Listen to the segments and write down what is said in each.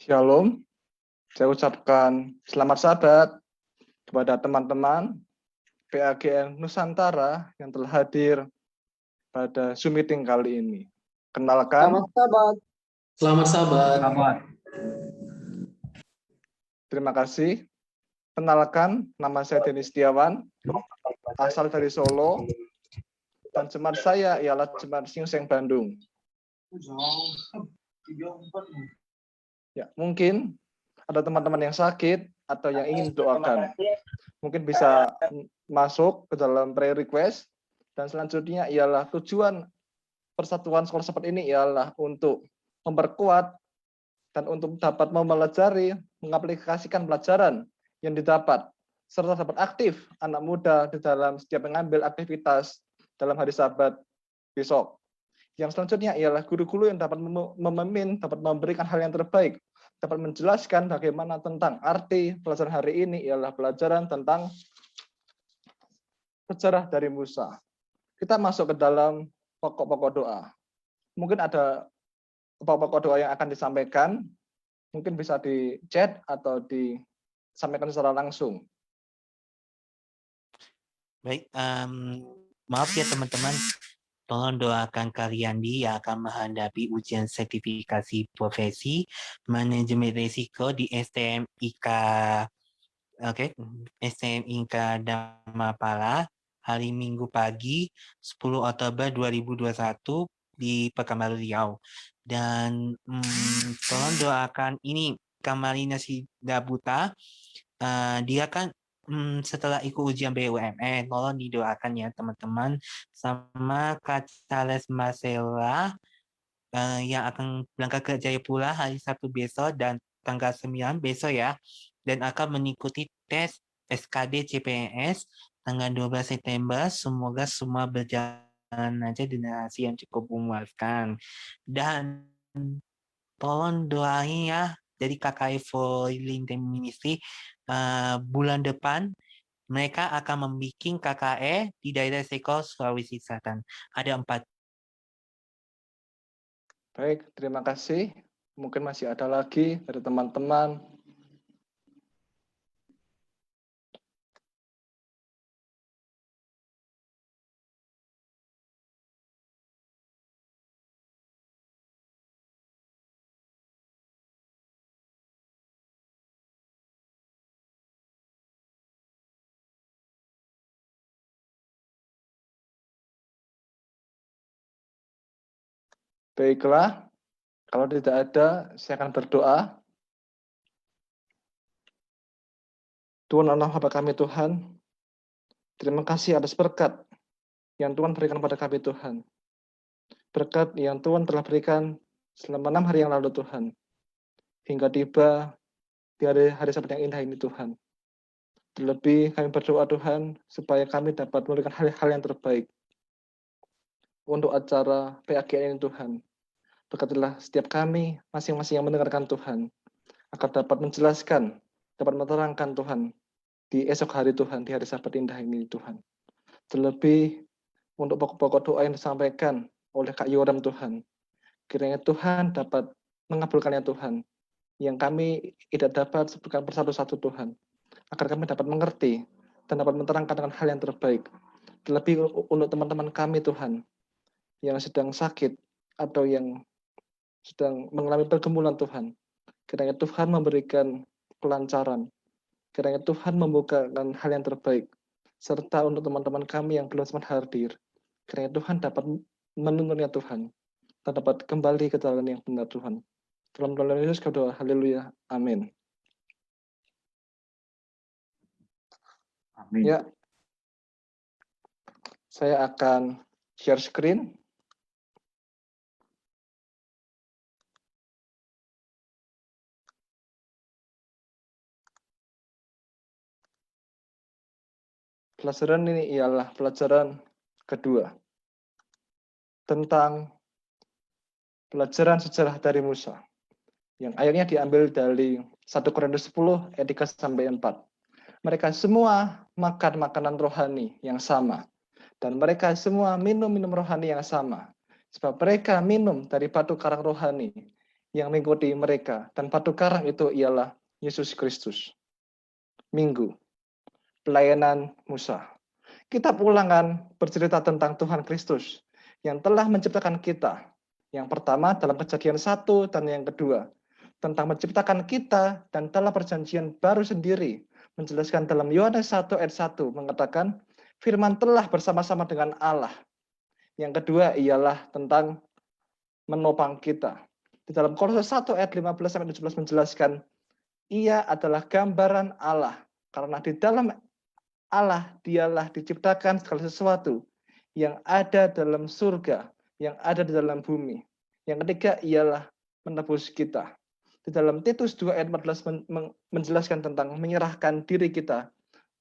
Shalom, saya ucapkan selamat sabat kepada teman-teman PAGN Nusantara yang telah hadir pada Zoom meeting kali ini. Kenalkan, Selamat sahabat. Selamat sahabat. Selamat. terima kasih. Kenalkan, nama saya Denis Setiawan, asal dari Solo, dan jemaat saya ialah jemaat Singseng Bandung. Ya, mungkin ada teman-teman yang sakit atau yang ingin doakan. Mungkin bisa masuk ke dalam prayer request. Dan selanjutnya ialah tujuan persatuan sekolah seperti ini ialah untuk memperkuat dan untuk dapat mempelajari, mengaplikasikan pelajaran yang didapat, serta dapat aktif anak muda di dalam setiap mengambil aktivitas dalam hari Sabat besok. Yang selanjutnya ialah guru-guru yang dapat memimpin, dapat memberikan hal yang terbaik, dapat menjelaskan bagaimana tentang arti pelajaran hari ini ialah pelajaran tentang sejarah dari Musa. Kita masuk ke dalam pokok-pokok doa. Mungkin ada pokok-pokok doa yang akan disampaikan, mungkin bisa di chat atau disampaikan secara langsung. Baik, maaf ya teman-teman, tolong doakan Karyandi yang akan menghadapi ujian sertifikasi profesi manajemen risiko di STMIK, STMIK Damapala hari Minggu pagi 10 Oktober 2021 di Pekanbaru Riau. Dan tolong doakan ini Kamarina Sidabuta, dia kan setelah ikut ujian BUMN, tolong didoakan ya teman-teman, sama Kak Charles Marcella yang akan berangkat ke Jayapura hari Sabtu besok dan tanggal 9 besok ya, dan akan mengikuti tes SKD CPNS tanggal 12 September. Semoga semua berjalan aja dengan hasil yang cukup memuaskan. Dan tolong doain ya dari KKI for LinkedIn Ministry, bulan depan mereka akan membuat KKE di daerah Seko, Sulawesi Selatan. Ada 4. Baik, terima kasih. Mungkin masih ada lagi dari teman-teman. Baiklah, kalau tidak ada, saya akan berdoa. Tuhan Allah Bapa kami Tuhan, terima kasih atas berkat yang Tuhan berikan pada kami Tuhan. Berkat yang Tuhan telah berikan selama 6 hari yang lalu Tuhan. Hingga tiba di hari Sabat yang indah ini Tuhan. Terlebih kami berdoa Tuhan, supaya kami dapat memberikan hal-hal yang terbaik untuk acara PAGN ini Tuhan. Berkatilah setiap kami, masing-masing yang mendengarkan Tuhan, agar dapat menjelaskan, dapat menerangkan Tuhan, di esok hari Tuhan, di hari Sabat indah ini Tuhan. Terlebih untuk pokok-pokok doa yang disampaikan oleh Kak Yoram Tuhan. Kiranya Tuhan dapat mengabulkannya Tuhan, yang kami tidak dapat sebutkan persatu-satu Tuhan, agar kami dapat mengerti dan dapat menerangkan dengan hal yang terbaik. Terlebih untuk teman-teman kami Tuhan, yang sedang sakit atau yang sedang mengalami pergumulan Tuhan. Kiranya Tuhan memberikan kelancaran. Kiranya Tuhan membukakan hal yang terbaik. Serta untuk teman-teman kami yang belum sempat hadir. Kiranya Tuhan dapat menuntunnya Tuhan. Dan dapat kembali ke jalan yang benar Tuhan. Dalam nama Yesus kami doa. Haleluya. Amin. Amin. Ya. Saya akan share screen. Pelajaran ini ialah pelajaran kedua tentang pelajaran sejarah dari Musa, yang ayatnya diambil dari 1 Korintus 10 ayat 3-4. Mereka semua makan makanan rohani yang sama, dan mereka semua minum rohani yang sama, sebab mereka minum dari batu karang rohani yang mengikuti mereka. Dan batu karang itu ialah Yesus Kristus. Minggu, pelayanan Musa. Kitab Ulangan bercerita tentang Tuhan Kristus yang telah menciptakan kita. Yang pertama dalam Kejadian 1 dan yang kedua tentang menciptakan kita dan dalam perjanjian baru sendiri menjelaskan dalam Yohanes 1 ayat 1 mengatakan firman telah bersama-sama dengan Allah. Yang kedua ialah tentang menopang kita. Di dalam Kolose 1 ayat 15 sampai 17 menjelaskan ia adalah gambaran Allah karena di dalam Allah dialah diciptakan segala sesuatu yang ada dalam surga, yang ada di dalam bumi. Yang ketiga ialah menebus kita. Di dalam Titus 2 ayat 14 menjelaskan tentang menyerahkan diri kita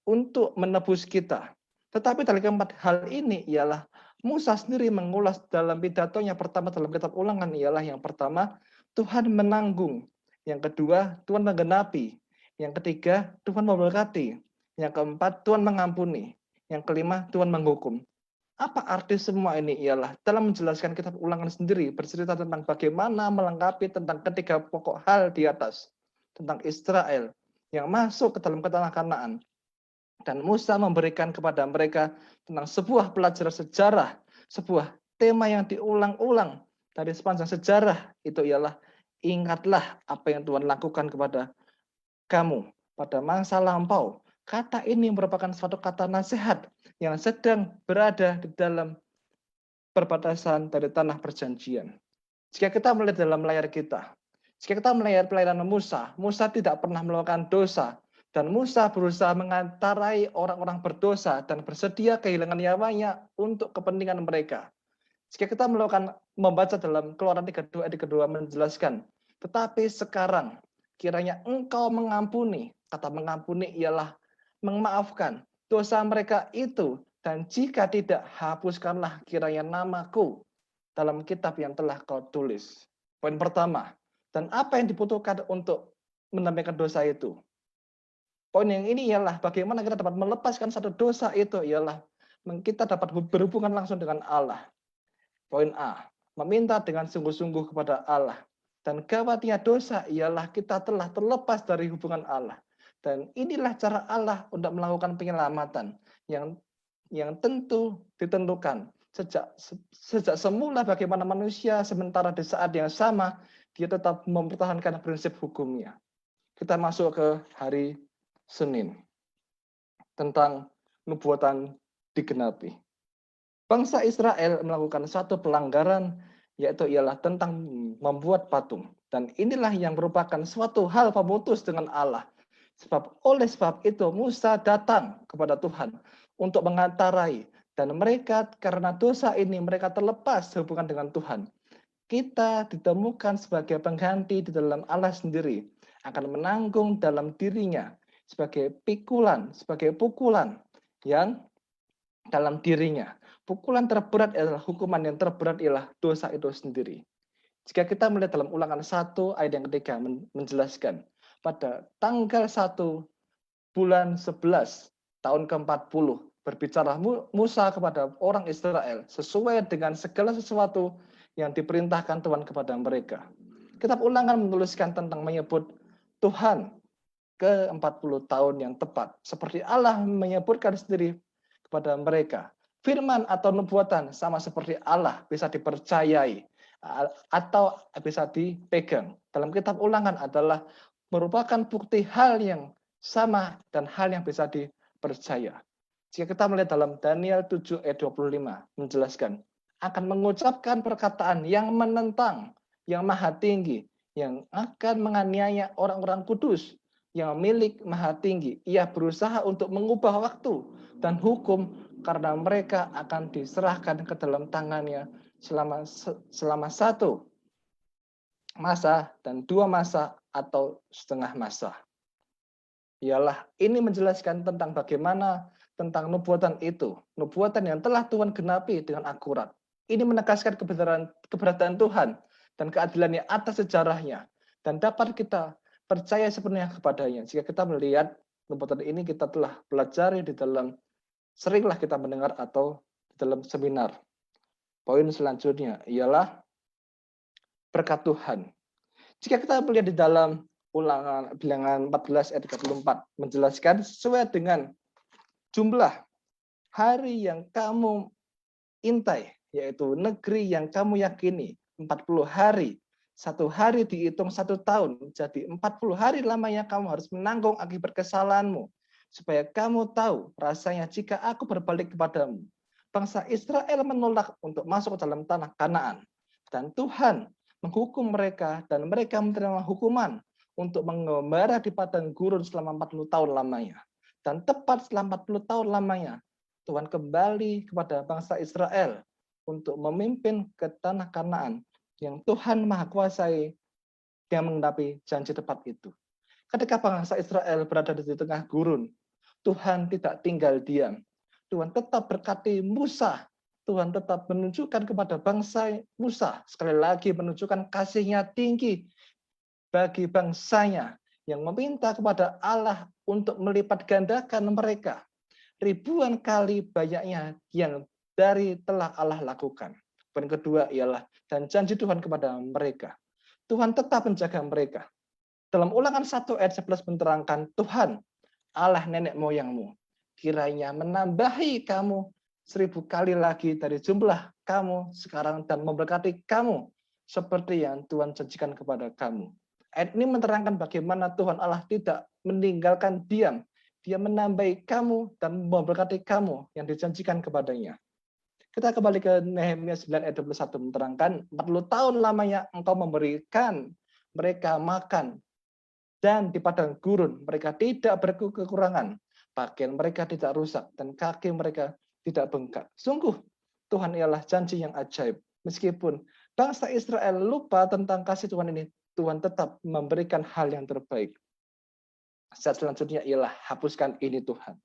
untuk menebus kita. Tetapi dalam keempat hal ini ialah Musa sendiri mengulas dalam pidatonya pertama dalam kitab Ulangan ialah yang pertama Tuhan menanggung, yang kedua Tuhan menggenapi, yang ketiga Tuhan memberkati, yang keempat Tuhan mengampuni, yang kelima Tuhan menghukum. Apa arti semua ini ialah dalam menjelaskan kitab Ulangan sendiri bercerita tentang bagaimana melengkapi tentang ketiga pokok hal di atas, tentang Israel yang masuk ke dalam tanah Kanaan. Dan Musa memberikan kepada mereka tentang sebuah pelajaran sejarah, sebuah tema yang diulang-ulang dari sepanjang sejarah, itu ialah ingatlah apa yang Tuhan lakukan kepada kamu pada masa lampau. Kata ini merupakan suatu kata nasihat yang sedang berada di dalam perbatasan dari tanah perjanjian. Jika kita melihat dalam layar kita, jika kita melihat pelayanan Musa, Musa tidak pernah melakukan dosa, dan Musa berusaha mengantarai orang-orang berdosa dan bersedia kehilangan nyawanya untuk kepentingan mereka. Jika kita membaca dalam Keluaran 32 ayat kedua menjelaskan, tetapi sekarang kiranya engkau mengampuni. Kata mengampuni ialah memaafkan dosa mereka itu, dan jika tidak, hapuskanlah kiranya namaku dalam kitab yang telah kau tulis. Poin pertama, dan apa yang dibutuhkan untuk menambahkan dosa itu? Poin yang ini ialah bagaimana kita dapat melepaskan satu dosa itu ialah kita dapat berhubungan langsung dengan Allah. Poin A, meminta dengan sungguh-sungguh kepada Allah. Dan gawatnya dosa ialah kita telah terlepas dari hubungan Allah. Dan inilah cara Allah untuk melakukan penyelamatan yang tentu ditentukan sejak semula bagaimana manusia sementara di saat yang sama dia tetap mempertahankan prinsip hukumnya. Kita masuk ke hari Senin tentang nubuatan digenapi. Bangsa Israel melakukan satu pelanggaran yaitu ialah tentang membuat patung, dan inilah yang merupakan suatu hal pemutus dengan Allah. Oleh sebab itu Musa datang kepada Tuhan untuk mengantarai, dan mereka karena dosa ini mereka terlepas hubungan dengan Tuhan. Kita ditemukan sebagai pengganti di dalam Allah sendiri, akan menanggung dalam dirinya sebagai sebagai pukulan yang dalam dirinya. Pukulan terberat adalah hukuman yang terberat ialah dosa itu sendiri. Jika kita melihat dalam Ulangan 1 ayat yang ketiga menjelaskan pada tanggal 1 bulan 11 tahun ke-40 berbicara Musa kepada orang Israel sesuai dengan segala sesuatu yang diperintahkan Tuhan kepada mereka. Kitab Ulangan menuliskan tentang menyebut Tuhan ke-40 tahun yang tepat. Seperti Allah menyebutkan sendiri kepada mereka. Firman atau nubuatan sama seperti Allah bisa dipercayai atau bisa dipegang. Dalam kitab Ulangan adalah merupakan bukti hal yang sama dan hal yang bisa dipercaya. Jika kita melihat dalam Daniel 7 ayat 25 menjelaskan akan mengucapkan perkataan yang menentang yang maha tinggi, yang akan menganiaya orang-orang kudus, yang milik maha tinggi. Ia berusaha untuk mengubah waktu dan hukum karena mereka akan diserahkan ke dalam tangannya selama 1 masa dan 2 masa atau setengah masa. Ialah ini menjelaskan tentang bagaimana tentang nubuatan itu, nubuatan yang telah Tuhan genapi dengan akurat. Ini menegaskan keberadaan Tuhan dan keadilannya atas sejarahnya, dan dapat kita percaya sepenuhnya kepadanya. Jika kita melihat nubuatan ini, kita telah pelajari di dalam, seringlah kita mendengar atau di dalam seminar. Poin selanjutnya ialah berkat Tuhan. Jika kita melihat di dalam Ulangan Bilangan 14 ayat 34 menjelaskan sesuai dengan jumlah hari yang kamu intai, yaitu negeri yang kamu yakini, 40 hari. Satu hari dihitung 1 tahun, jadi 40 hari lamanya kamu harus menanggung akibat kesalahanmu. Supaya kamu tahu rasanya jika aku berbalik kepadamu. Bangsa Israel menolak untuk masuk ke dalam tanah Kanaan. Dan Tuhan menghukum mereka dan mereka menerima hukuman untuk mengembara di padang gurun selama 40 tahun lamanya. Dan tepat setelah 40 tahun lamanya, Tuhan kembali kepada bangsa Israel untuk memimpin ke tanah Kanaan yang Tuhan Maha Kuasai yang menghadapi janji tepat itu. Ketika bangsa Israel berada di tengah gurun, Tuhan tidak tinggal diam. Tuhan tetap berkati Musa. Tuhan tetap menunjukkan kepada bangsa Musa, sekali lagi menunjukkan kasih-Nya tinggi bagi bangsanya yang meminta kepada Allah untuk melipat gandakan mereka ribuan kali banyaknya yang dari telah Allah lakukan. Poin kedua ialah dan janji Tuhan kepada mereka. Tuhan tetap menjaga mereka. Dalam Ulangan 1 ayat 11 menerangkan Tuhan Allah nenek moyangmu kiranya menambahi kamu 1000 kali lagi dari jumlah kamu sekarang dan memberkati kamu seperti yang Tuhan janjikan kepada kamu. Ayat ini menerangkan bagaimana Tuhan Allah tidak meninggalkan diam. Dia menambahi kamu dan memberkati kamu yang dijanjikan kepadanya. Kita kembali ke Nehemia 9 ayat 21 menerangkan 40 tahun lamanya engkau memberikan mereka makan dan di padang gurun mereka tidak berkekurangan. Pakaian mereka tidak rusak dan kaki mereka tidak bengkak. Sungguh Tuhan ialah janji yang ajaib. Meskipun bangsa Israel lupa tentang kasih Tuhan ini, Tuhan tetap memberikan hal yang terbaik. Saat selanjutnya ialah hapuskan ini Tuhan.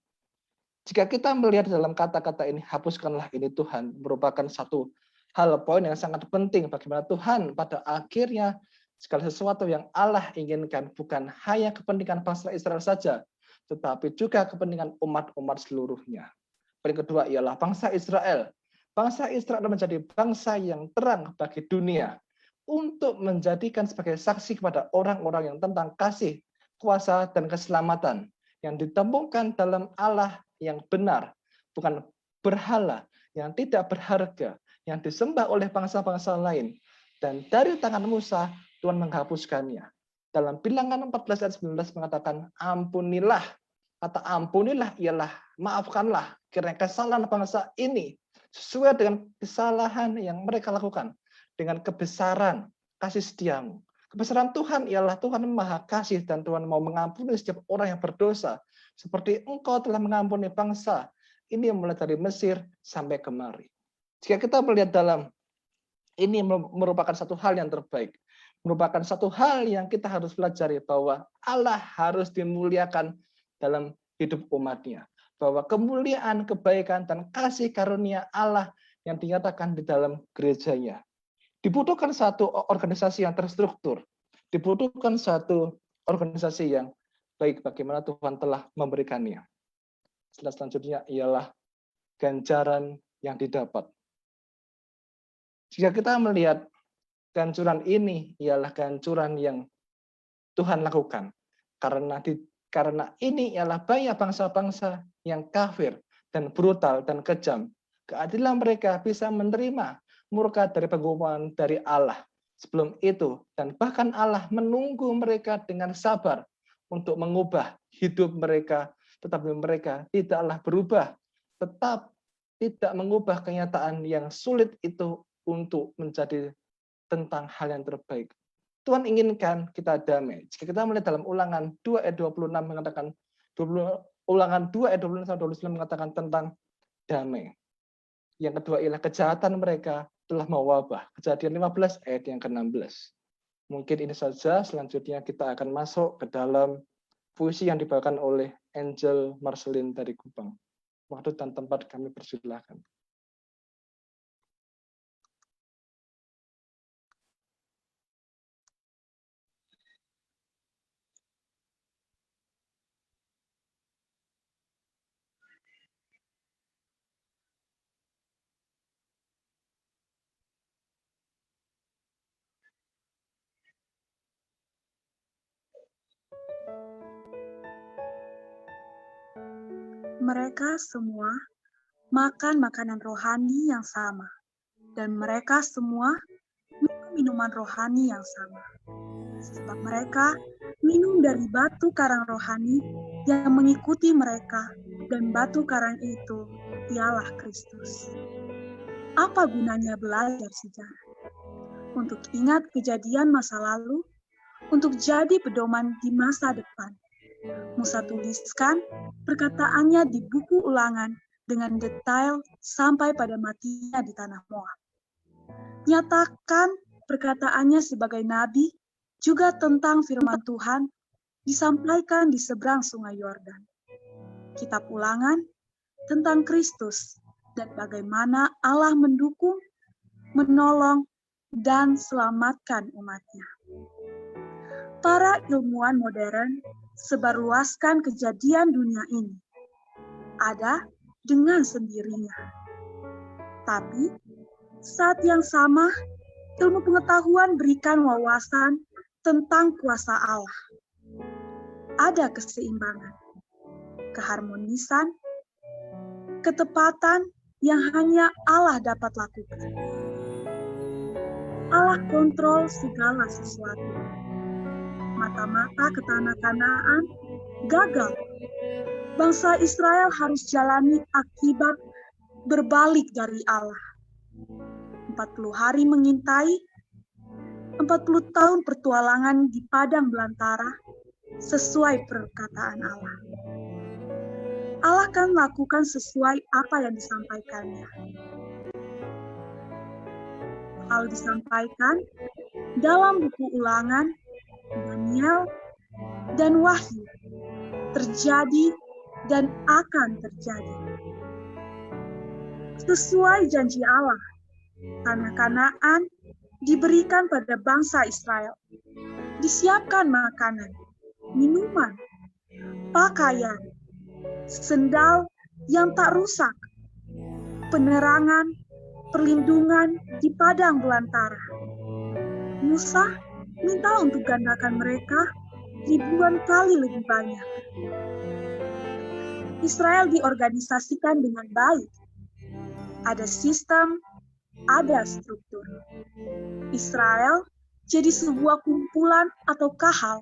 Jika kita melihat dalam kata-kata ini, hapuskanlah ini Tuhan, merupakan satu hal poin yang sangat penting bagaimana Tuhan pada akhirnya segala sesuatu yang Allah inginkan bukan hanya kepentingan bangsa Israel saja, tetapi juga kepentingan umat-umat seluruhnya. Poin kedua ialah bangsa Israel. Bangsa Israel menjadi bangsa yang terang bagi dunia untuk menjadikan sebagai saksi kepada orang-orang yang tentang kasih, kuasa, dan keselamatan yang ditemukan dalam Allah yang benar, bukan berhala yang tidak berharga, yang disembah oleh bangsa-bangsa lain. Dan dari tangan Musa, Tuhan menghapuskannya. Dalam Bilangan 14 ayat 19 mengatakan, ampunilah. Kata ampunilah ialah maafkanlah kiranya kesalahan bangsa ini sesuai dengan kesalahan yang mereka lakukan. Dengan kebesaran kasih setiamu. Kebesaran Tuhan ialah Tuhan Maha Kasih dan Tuhan mau mengampuni setiap orang yang berdosa. Seperti engkau telah mengampuni bangsa ini mulai dari Mesir sampai kemari. Jika kita melihat dalam ini merupakan satu hal yang terbaik. Merupakan satu hal yang kita harus pelajari bahwa Allah harus dimuliakan dalam hidup umatnya. Bahwa kemuliaan, kebaikan, dan kasih karunia Allah yang dinyatakan di dalam gerejanya. Dibutuhkan satu organisasi yang terstruktur. Dibutuhkan satu organisasi yang baik bagaimana Tuhan telah memberikannya. Selanjutnya ialah ganjaran yang didapat. Jika kita melihat gancuran ini ialah gancuran yang Tuhan lakukan. Karena ini ialah banyak bangsa-bangsa yang kafir dan brutal dan kejam. Keadilan mereka bisa menerima murka dari penghukuman dari Allah sebelum itu. Dan bahkan Allah menunggu mereka dengan sabar untuk mengubah hidup mereka. Tetapi mereka tidaklah berubah. Tetap tidak mengubah kenyataan yang sulit itu untuk menjadi tentang hal yang terbaik. Tuhan inginkan kita damai. Jika kita melihat dalam Ulangan 2 ayat 26 mengatakan, Ulangan 2 ayat 26 mengatakan tentang damai. Yang kedua ialah kejahatan mereka telah mewabah. Kejadian 15 ayat yang ke-16. Mungkin ini saja, selanjutnya kita akan masuk ke dalam puisi yang dibawakan oleh Angel Marcelin dari Kupang. Waktu dan tempat kami persilahkan. Mereka semua makan makanan rohani yang sama, dan mereka semua minum minuman rohani yang sama. Sebab mereka minum dari batu karang rohani yang mengikuti mereka, dan batu karang itu ialah Kristus. Apa gunanya belajar sejarah? Untuk ingat kejadian masa lalu, untuk jadi pedoman di masa depan. Musa tuliskan perkataannya di buku Ulangan dengan detail sampai pada matinya di tanah Moab. Nyatakan perkataannya sebagai nabi juga tentang firman Tuhan disampaikan di seberang sungai Yordan. Kitab Ulangan tentang Kristus dan bagaimana Allah mendukung, menolong, dan selamatkan umatnya. Para ilmuwan modern sebarluaskan kejadian dunia ini. Ada dengan sendirinya. Tapi, saat yang sama, ilmu pengetahuan berikan wawasan tentang kuasa Allah. Ada keseimbangan, keharmonisan, ketepatan yang hanya Allah dapat lakukan. Allah kontrol segala sesuatu. Mata-mata kekanak-kanakan gagal. Bangsa Israel harus jalani akibat berbalik dari Allah. 40 hari mengintai, 40 tahun pertualangan di padang belantara sesuai perkataan Allah. Allah akan lakukan sesuai apa yang disampaikannya. Hal disampaikan dalam buku Ulangan, Daniel, dan Wahyu terjadi dan akan terjadi. Sesuai janji Allah, tanah Kanaan diberikan pada bangsa Israel. Disiapkan makanan, minuman, pakaian, sendal yang tak rusak, penerangan, perlindungan di padang belantara. Musa minta untuk gandakan mereka ribuan kali lebih banyak. Israel diorganisasikan dengan baik. Ada sistem, ada struktur. Israel jadi sebuah kumpulan atau kahal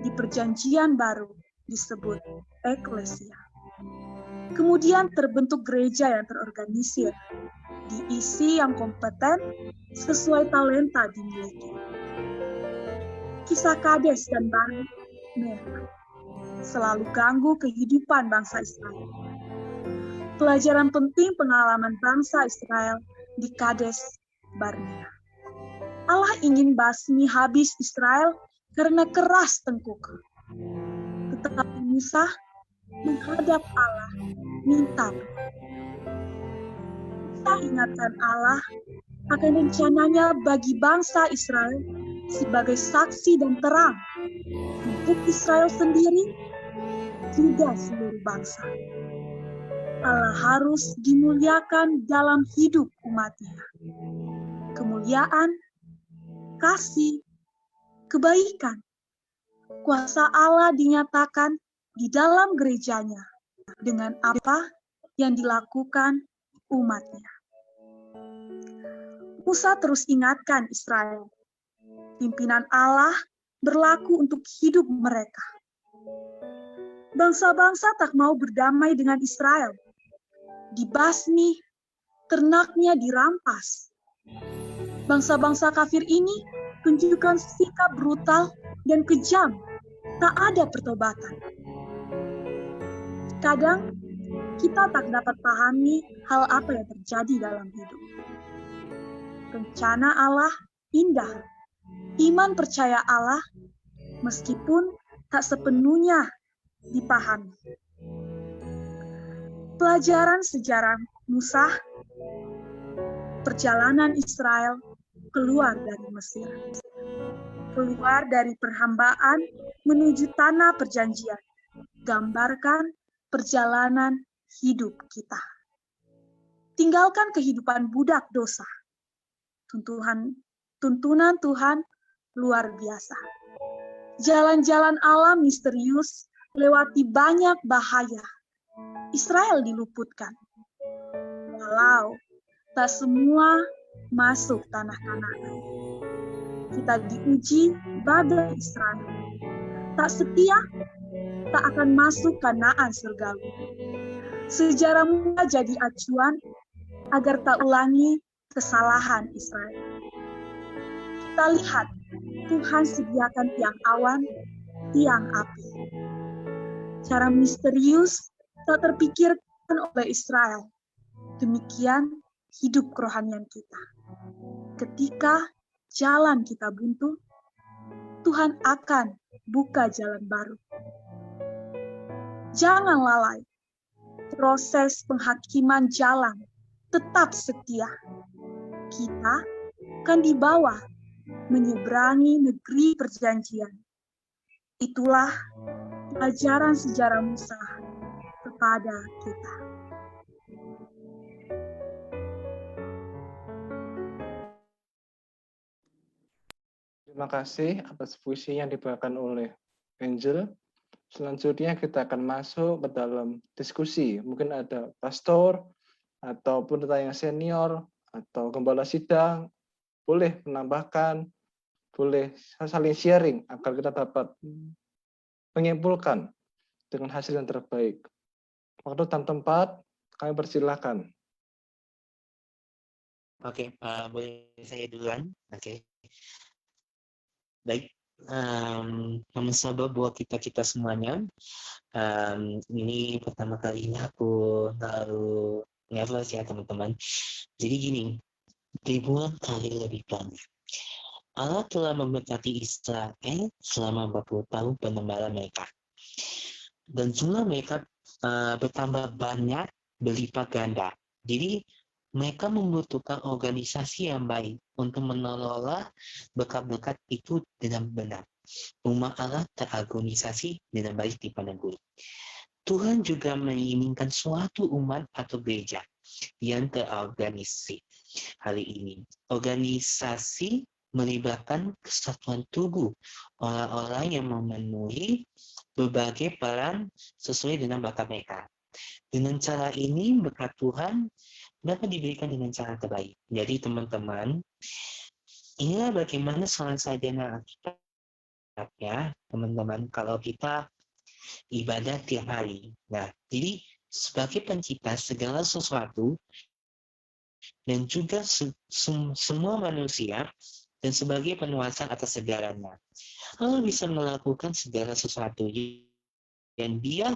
di perjanjian baru disebut eklesia. Kemudian terbentuk gereja yang terorganisir, diisi yang kompeten sesuai talenta dimiliki. Kisah Kades dan Barnea memang selalu ganggu kehidupan bangsa Israel. Pelajaran penting pengalaman bangsa Israel di Kades Barnea. Allah ingin basmi habis Israel karena keras tengkuk. Tetapi Musa menghadap Allah minta. Musa ingatkan Allah akan rencananya bagi bangsa Israel sebagai saksi dan terang untuk Israel sendiri juga seluruh bangsa. Allah harus dimuliakan dalam hidup umatnya. Kemuliaan, kasih, kebaikan, kuasa Allah dinyatakan di dalam gerejanya dengan apa yang dilakukan umatnya. Musa terus ingatkan Israel, pimpinan Allah berlaku untuk hidup mereka. Bangsa-bangsa tak mau berdamai dengan Israel. Dibasmi, ternaknya dirampas. Bangsa-bangsa kafir ini tunjukkan sikap brutal dan kejam. Tak ada pertobatan. Kadang kita tak dapat pahami hal apa yang terjadi dalam hidup. Rencana Allah indah. Iman percaya Allah meskipun tak sepenuhnya dipahami. Pelajaran sejarah Musa, perjalanan Israel keluar dari Mesir, keluar dari perhambaan menuju tanah perjanjian, gambarkan perjalanan hidup kita. Tinggalkan kehidupan budak dosa. Tuntunan Tuhan luar biasa. Jalan-jalan alam misterius lewati banyak bahaya. Israel diluputkan. Walau tak semua masuk tanah Kanaan. Kita diuji badai Israel. Tak setia, tak akan masuk Kanaan surgawi. Sejarah Musa jadi acuan agar tak ulangi kesalahan Israel. Kita lihat, Tuhan sediakan tiang awan, tiang api. Cara misterius tak terpikirkan oleh Israel. Demikian hidup kerohanian kita. Ketika jalan kita buntu, Tuhan akan buka jalan baru. Jangan lalai. Proses penghakiman jalan tetap setia. Kita akan dibawa menyeberangi negeri perjanjian. Itulah pelajaran sejarah Musa kepada kita. Terima kasih atas puisi yang dibawakan oleh Angel. Selanjutnya kita akan masuk ke dalam diskusi. Mungkin ada pastor, atau pendeta yang senior, atau gembala sidang, boleh menambahkan, boleh saling sharing, agar kita dapat menyimpulkan dengan hasil yang terbaik. Waktu dan tempat, kami persilakan. Oke, boleh saya duluan? Oke. Baik, sahabat buat kita semuanya. Ini pertama kalinya aku taruh ngeves ya teman-teman. Jadi gini, ribuan kali lebih banyak. Allah telah memberkati Israel selama 40 tahun penembala mereka. Dan jumlah mereka bertambah banyak berlipat ganda. Jadi mereka membutuhkan organisasi yang baik untuk mengelola berkat-berkat itu dengan benar. Umat Allah terorganisasi dengan baik di padang gurun. Tuhan juga menginginkan suatu umat atau gereja yang terorganisasi. Hari ini, organisasi melibatkan kesatuan tubuh orang-orang yang memenuhi berbagai peran sesuai dengan bakat mereka. Dengan cara ini, berkat Tuhan dapat diberikan dengan cara terbaik. Jadi teman-teman, inilah bagaimana seorang sarjana Alkitab ya, teman-teman, kalau kita ibadah tiap hari. Nah, jadi sebagai pencipta segala sesuatu dan juga semua manusia dan sebagai penguasa atas segalanya, Allah bisa melakukan segala sesuatu dan Dia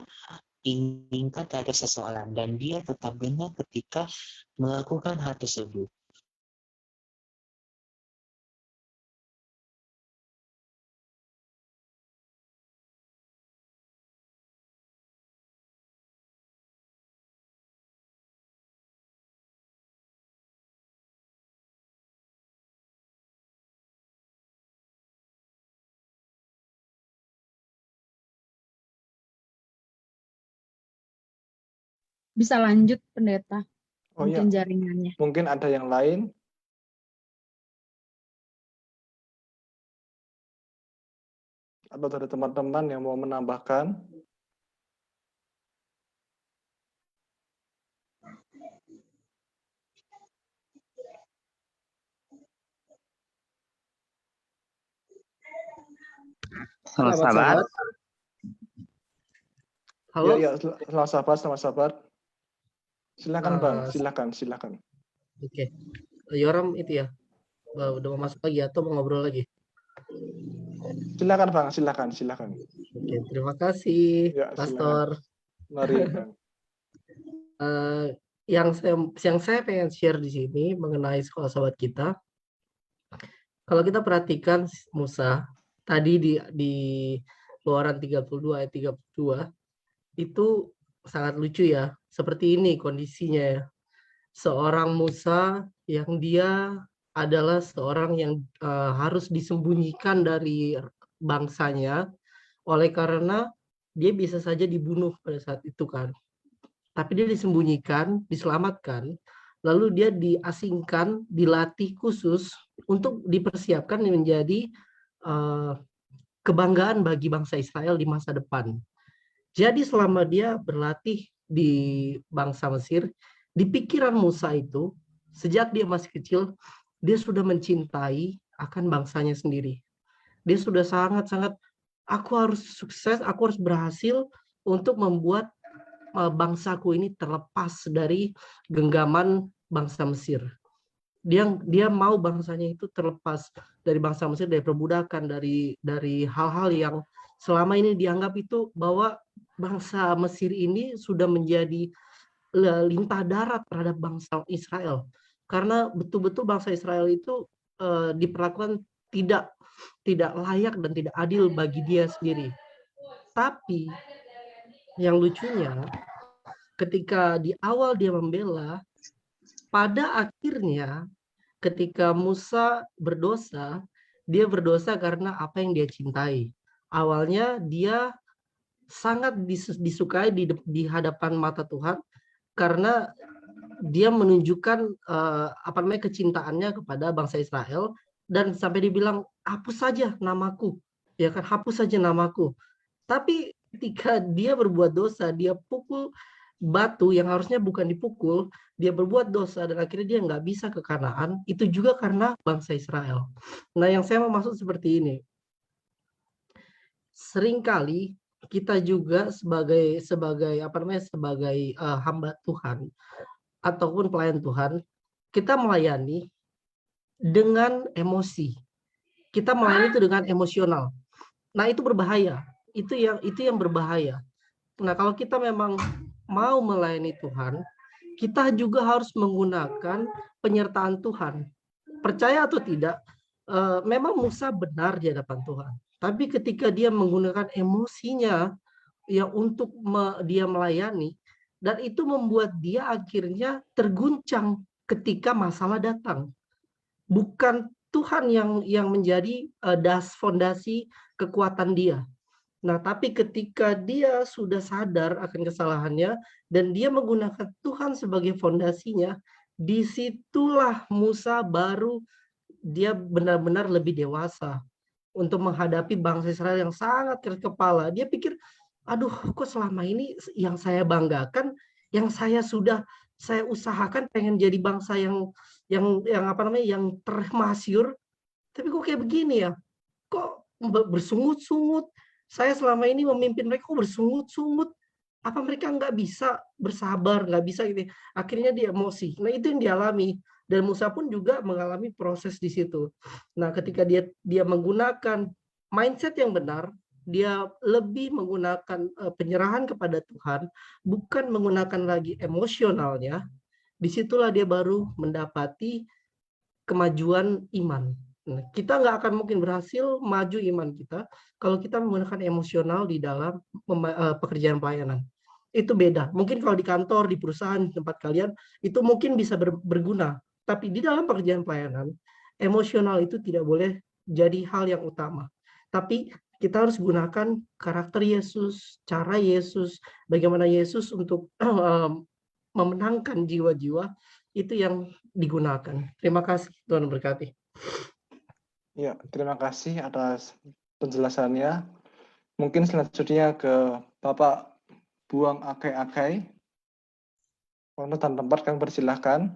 inginkan terhadap seseorang dan dia tetap benar ketika melakukan hal tersebut. Bisa lanjut, Pendeta. Oh ya, Mungkin jaringannya. mungkin ada yang lain. Atau dari teman-teman yang mau menambahkan. Selamat sahabat. Halo. Ya, selamat sahabat. Silakan Bang, silakan. Oke. Yoram itu ya, udah mau masuk lagi atau mau ngobrol lagi? Silakan Bang, silakan. Oke, terima kasih, Ya, Pastor. Mari Bang. Yang saya pengen share di sini mengenai sekolah sahabat kita. Kalau kita perhatikan Musa tadi di Keluaran 32 ayat 32 itu sangat lucu ya. Seperti ini kondisinya ya. Seorang Musa yang dia adalah seorang yang harus disembunyikan dari bangsanya oleh karena dia bisa saja dibunuh pada saat itu kan. Tapi dia disembunyikan, diselamatkan, lalu dia diasingkan, dilatih khusus untuk dipersiapkan menjadi kebanggaan bagi bangsa Israel di masa depan. Jadi selama dia berlatih di bangsa Mesir, di pikiran Musa itu, sejak dia masih kecil, dia sudah mencintai akan bangsanya sendiri. Dia sudah sangat-sangat, aku harus sukses, aku harus berhasil untuk membuat bangsaku ini terlepas dari genggaman bangsa Mesir. Dia mau bangsanya itu terlepas dari bangsa Mesir, dari perbudakan, dari hal-hal yang selama ini dianggap itu bahwa bangsa Mesir ini sudah menjadi lintah darat terhadap bangsa Israel. Karena betul-betul bangsa Israel itu diperlakukan tidak layak dan tidak adil bagi dia sendiri. Tapi yang lucunya, ketika di awal dia membela, pada akhirnya ketika Musa berdosa, dia berdosa karena apa yang dia cintai. Awalnya dia sangat disukai di hadapan mata Tuhan karena dia menunjukkan kecintaannya kepada bangsa Israel, dan sampai dibilang hapus saja namaku, ya kan, hapus saja namaku. Tapi ketika dia berbuat dosa, dia pukul batu yang harusnya bukan dipukul, dia berbuat dosa dan akhirnya dia nggak bisa ke Kanaan, itu juga karena bangsa Israel. Nah, yang saya mau maksud seperti ini. Seringkali kita juga sebagai hamba Tuhan ataupun pelayan Tuhan, kita melayani dengan emosi. Kita melayani itu dengan emosional. Nah, itu berbahaya. Itu yang berbahaya. Nah, kalau kita memang mau melayani Tuhan, kita juga harus menggunakan penyertaan Tuhan. Percaya atau tidak, memang Musa benar di hadapan Tuhan. Tapi ketika dia menggunakan emosinya ya untuk dia melayani, dan itu membuat dia akhirnya terguncang ketika masalah datang. Bukan Tuhan yang menjadi fondasi kekuatan dia. Nah, tapi ketika dia sudah sadar akan kesalahannya dan dia menggunakan Tuhan sebagai fondasinya, disitulah Musa baru dia benar-benar lebih dewasa untuk menghadapi bangsa Israel yang sangat keras kepala. Dia pikir, aduh, kok selama ini yang saya banggakan, yang saya usahakan pengen jadi bangsa yang termasyur, tapi kok kayak begini ya? Kok bersungut-sungut? Saya selama ini memimpin mereka kok bersungut-sungut. Apa mereka nggak bisa bersabar, nggak bisa gitu. Akhirnya dia emosi. Nah, itu yang dialami. Dan Musa pun juga mengalami proses di situ. Nah, ketika dia menggunakan mindset yang benar, dia lebih menggunakan penyerahan kepada Tuhan, bukan menggunakan lagi emosionalnya, disitulah dia baru mendapati kemajuan iman. Nah, kita nggak akan mungkin berhasil maju iman kita kalau kita menggunakan emosional di dalam pekerjaan pelayanan. Itu beda. Mungkin kalau di kantor, di perusahaan, di tempat kalian, itu mungkin bisa berguna. Tapi di dalam pekerjaan pelayanan, emosional itu tidak boleh jadi hal yang utama. Tapi kita harus gunakan karakter Yesus, cara Yesus, bagaimana Yesus untuk memenangkan jiwa-jiwa, itu yang digunakan. Terima kasih, Tuhan berkati. Ya, terima kasih atas penjelasannya. Mungkin selanjutnya ke Bapak Buang Akai-Akai. Untuk dan tempat kami persilahkan.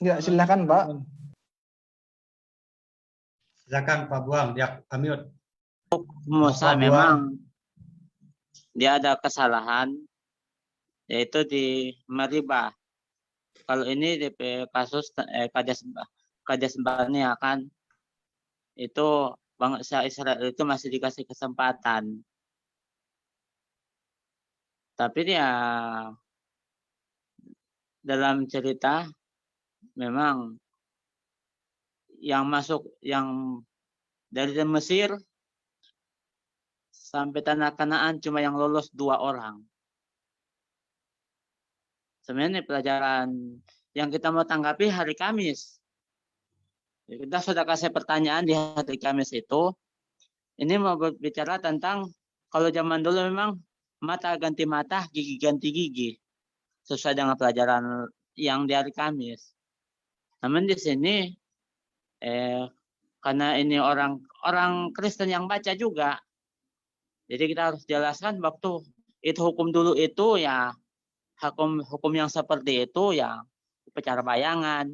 Ya, silakan Pak. Silakan Pak Buang, dia unmute. Musa Pak memang dia ada kesalahan, yaitu di Meribah. Kalau ini di kasus Kades Barnea kan, itu bangsa Israel itu masih dikasih kesempatan. Tapi dia dalam cerita memang yang dari Mesir sampai tanah Kanaan cuma yang lolos 2 orang. Sebenarnya pelajaran yang kita mau tanggapi hari Kamis. Kita sudah kasih pertanyaan di hari Kamis itu. Ini mau berbicara tentang kalau zaman dulu memang mata ganti mata, gigi ganti gigi. Sesuai dengan pelajaran yang di hari Kamis. Namun di sini karena ini orang Kristen yang baca juga. Jadi kita harus jelaskan waktu itu hukum dulu itu ya hukum yang seperti itu ya upacara bayangan,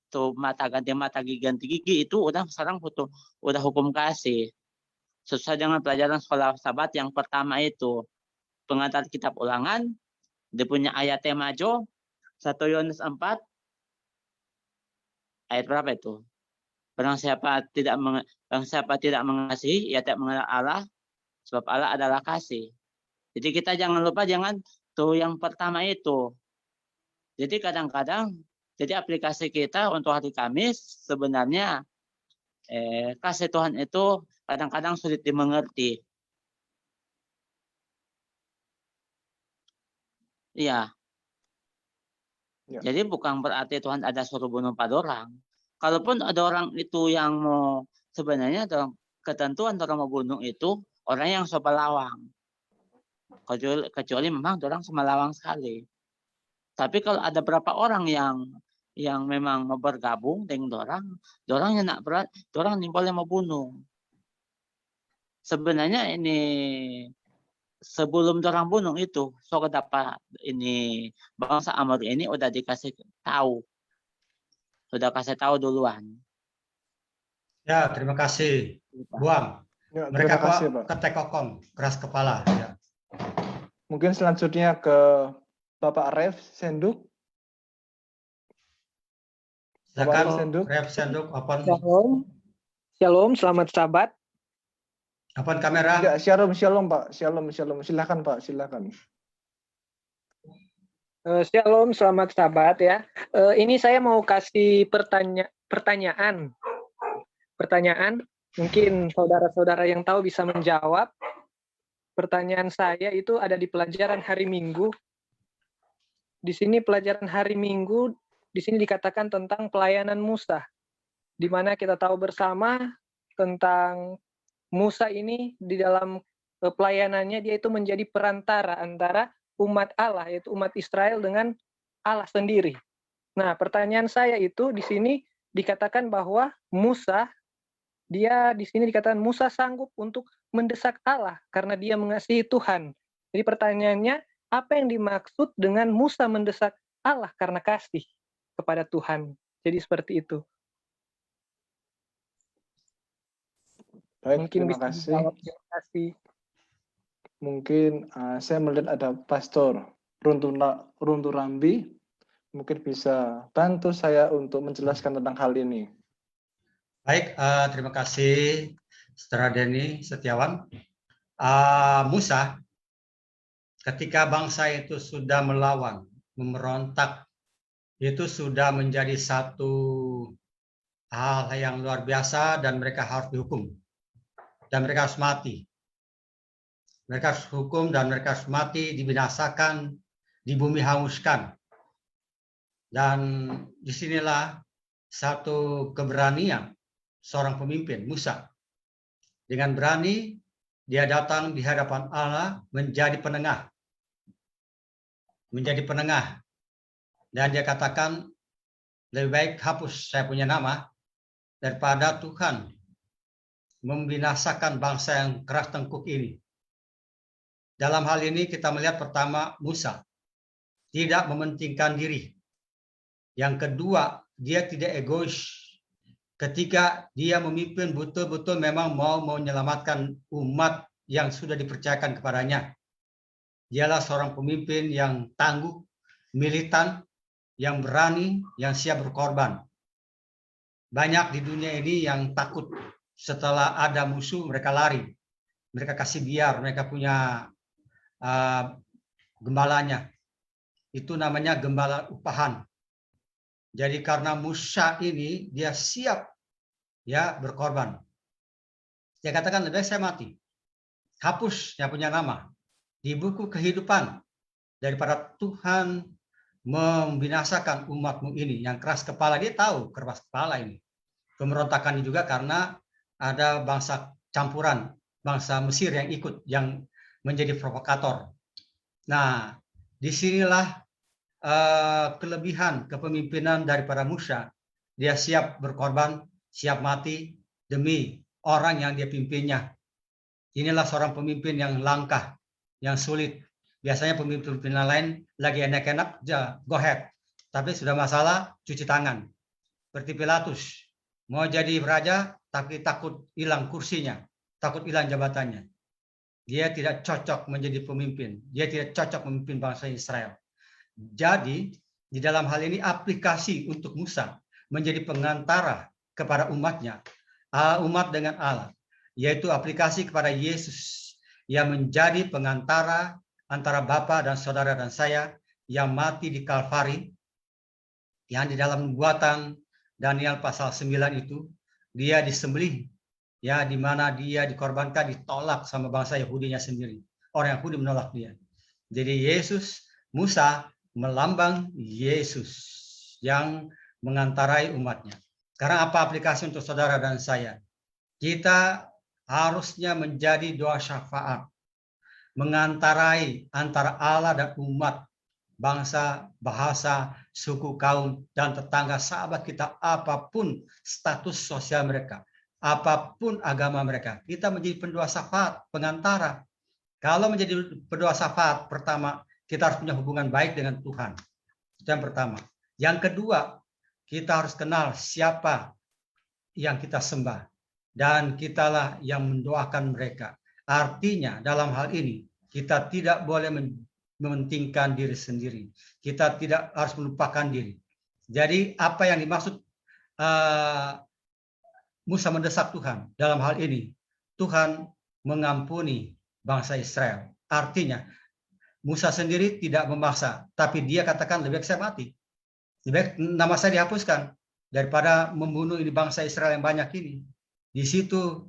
tuh mata gigi ganti gigi itu udah sekarang udah hukum kasih. Sesuai dengan pelajaran sekolah sahabat yang pertama itu pengantar kitab ulangan, dia punya ayat temajo 1 Yohanes 4 ayat berapa itu? Barang siapa tidak mengasihi, ia tidak mengenal Allah, sebab Allah adalah kasih. Jadi kita jangan lupa tuh yang pertama itu. Jadi kadang-kadang jadi aplikasi kita untuk hari Kamis sebenarnya kasih Tuhan itu kadang-kadang sulit dimengerti. Iya. Ya. Jadi bukan berarti Tuhan ada suruh bunuh 4 orang. Kalaupun ada orang itu yang mau sebenarnya dalam ketentuan orang mau bunuh itu orang yang sobalawang. Kecuali memang orang semalawang sekali. Tapi kalau ada berapa orang yang memang mau bergabung dengan orang yang nak berat, orang ini boleh mau bunuh. Sebenarnya ini sebelum orang bunuh itu, so dapat ini bangsa Amor ini udah dikasih tahu, sudah kasih tahu duluan. Ya, terima kasih, Buang. Ya, Mereka terima kasih, Pak. ketekokon, keras kepala. Ya. Mungkin selanjutnya ke Bapak Ref Senduk. Silakan, Bapak Senduk. Ref Senduk, open Shalom, selamat sabat. kamera. Ya, shalom Pak. Shalom. Silakan Pak, silakan. Shalom, selamat sabat ya. Ini saya mau kasih pertanyaan. Mungkin saudara-saudara yang tahu bisa menjawab. Pertanyaan saya itu ada di pelajaran hari Minggu. Di sini pelajaran hari Minggu, di sini dikatakan tentang pelayanan Musa. Di mana kita tahu bersama tentang Musa ini di dalam pelayanannya dia itu menjadi perantara antara umat Allah, yaitu umat Israel dengan Allah sendiri. Nah, pertanyaan saya itu di sini dikatakan bahwa Musa, dia di sini dikatakan Musa sanggup untuk mendesak Allah karena dia mengasihi Tuhan. Jadi pertanyaannya, apa yang dimaksud dengan Musa mendesak Allah karena kasih kepada Tuhan? Jadi seperti itu. Baik, Mungkin terima bisa kasih. dijawab. Terima kasih. Mungkin saya melihat ada Pastor Runtu Rambi. Mungkin bisa bantu saya untuk menjelaskan tentang hal ini. Baik, terima kasih, Saudara Denny Setiawan. Musa, ketika bangsa itu sudah melawan, memberontak, itu sudah menjadi satu hal yang luar biasa dan mereka harus dihukum. Dan mereka harus mati. Mereka harus hukum dan mereka harus mati, dibinasakan, di bumi hanguskan. Dan disinilah satu keberanian seorang pemimpin, Musa. Dengan berani, dia datang di hadapan Allah menjadi penengah. Menjadi penengah. Dan dia katakan, lebih baik hapus saya punya nama, daripada Tuhan membinasakan bangsa yang keras tengkuk ini. Dalam hal ini kita melihat pertama Musa tidak mementingkan diri. Yang kedua, dia tidak egois. Ketika dia memimpin betul-betul memang mau menyelamatkan umat yang sudah dipercayakan kepadanya. Dialah seorang pemimpin yang tangguh, militan, yang berani, yang siap berkorban. Banyak di dunia ini yang takut setelah ada musuh mereka lari. Mereka kasih biar, mereka punya gembalanya. Itu namanya gembala upahan. Jadi karena Musa ini dia siap ya berkorban. Dia katakan lebih baik saya mati. Hapus yang punya nama di buku kehidupan daripada Tuhan membinasakan umatmu ini yang keras kepala. Dia tahu keras kepala ini. Pemberontakan ini juga karena ada bangsa campuran, bangsa Mesir yang ikut, yang menjadi provokator. Nah, disinilah kelebihan kepemimpinan daripada Musa. Dia siap berkorban siap mati demi orang yang dia pimpinnya. Inilah seorang pemimpin yang langka, yang sulit. Biasanya pemimpin-pemimpin lain lagi enak-enak, go ahead. Tapi sudah masalah, cuci tangan. Seperti Pilatus, mau jadi raja, tapi takut hilang kursinya, takut hilang jabatannya. Dia tidak cocok menjadi pemimpin. Dia tidak cocok memimpin bangsa Israel. Jadi, di dalam hal ini aplikasi untuk Musa menjadi pengantara kepada umatnya, umat dengan Allah, yaitu aplikasi kepada Yesus yang menjadi pengantara antara Bapa dan saudara dan saya yang mati di Kalvari, yang di dalam nubuatan Daniel pasal 9 itu dia disembelih, ya, di mana dia dikorbankan, ditolak sama bangsa Yahudinya sendiri. Orang Yahudi menolak dia. Jadi Musa melambang Yesus yang mengantarai umatnya. Sekarang apa aplikasi untuk saudara dan saya? Kita harusnya menjadi doa syafaat, mengantarai antara Allah dan umat, bangsa, bahasa, suku, kaum, dan tetangga, sahabat kita, apapun status sosial mereka, apapun agama mereka. Kita menjadi pendoa syafaat, pengantara. Kalau menjadi pendoa syafaat, pertama, kita harus punya hubungan baik dengan Tuhan. Itu yang pertama. Yang kedua, kita harus kenal siapa yang kita sembah. Dan kitalah yang mendoakan mereka. Artinya dalam hal ini, kita tidak boleh mementingkan diri sendiri. Kita tidak harus melupakan diri. Jadi apa yang dimaksud Musa mendesak Tuhan dalam hal ini? Tuhan mengampuni bangsa Israel. Artinya, Musa sendiri tidak memaksa, tapi dia katakan lebih baik saya mati. Lebih baik nama saya dihapuskan daripada membunuh ini bangsa Israel yang banyak ini. Di situ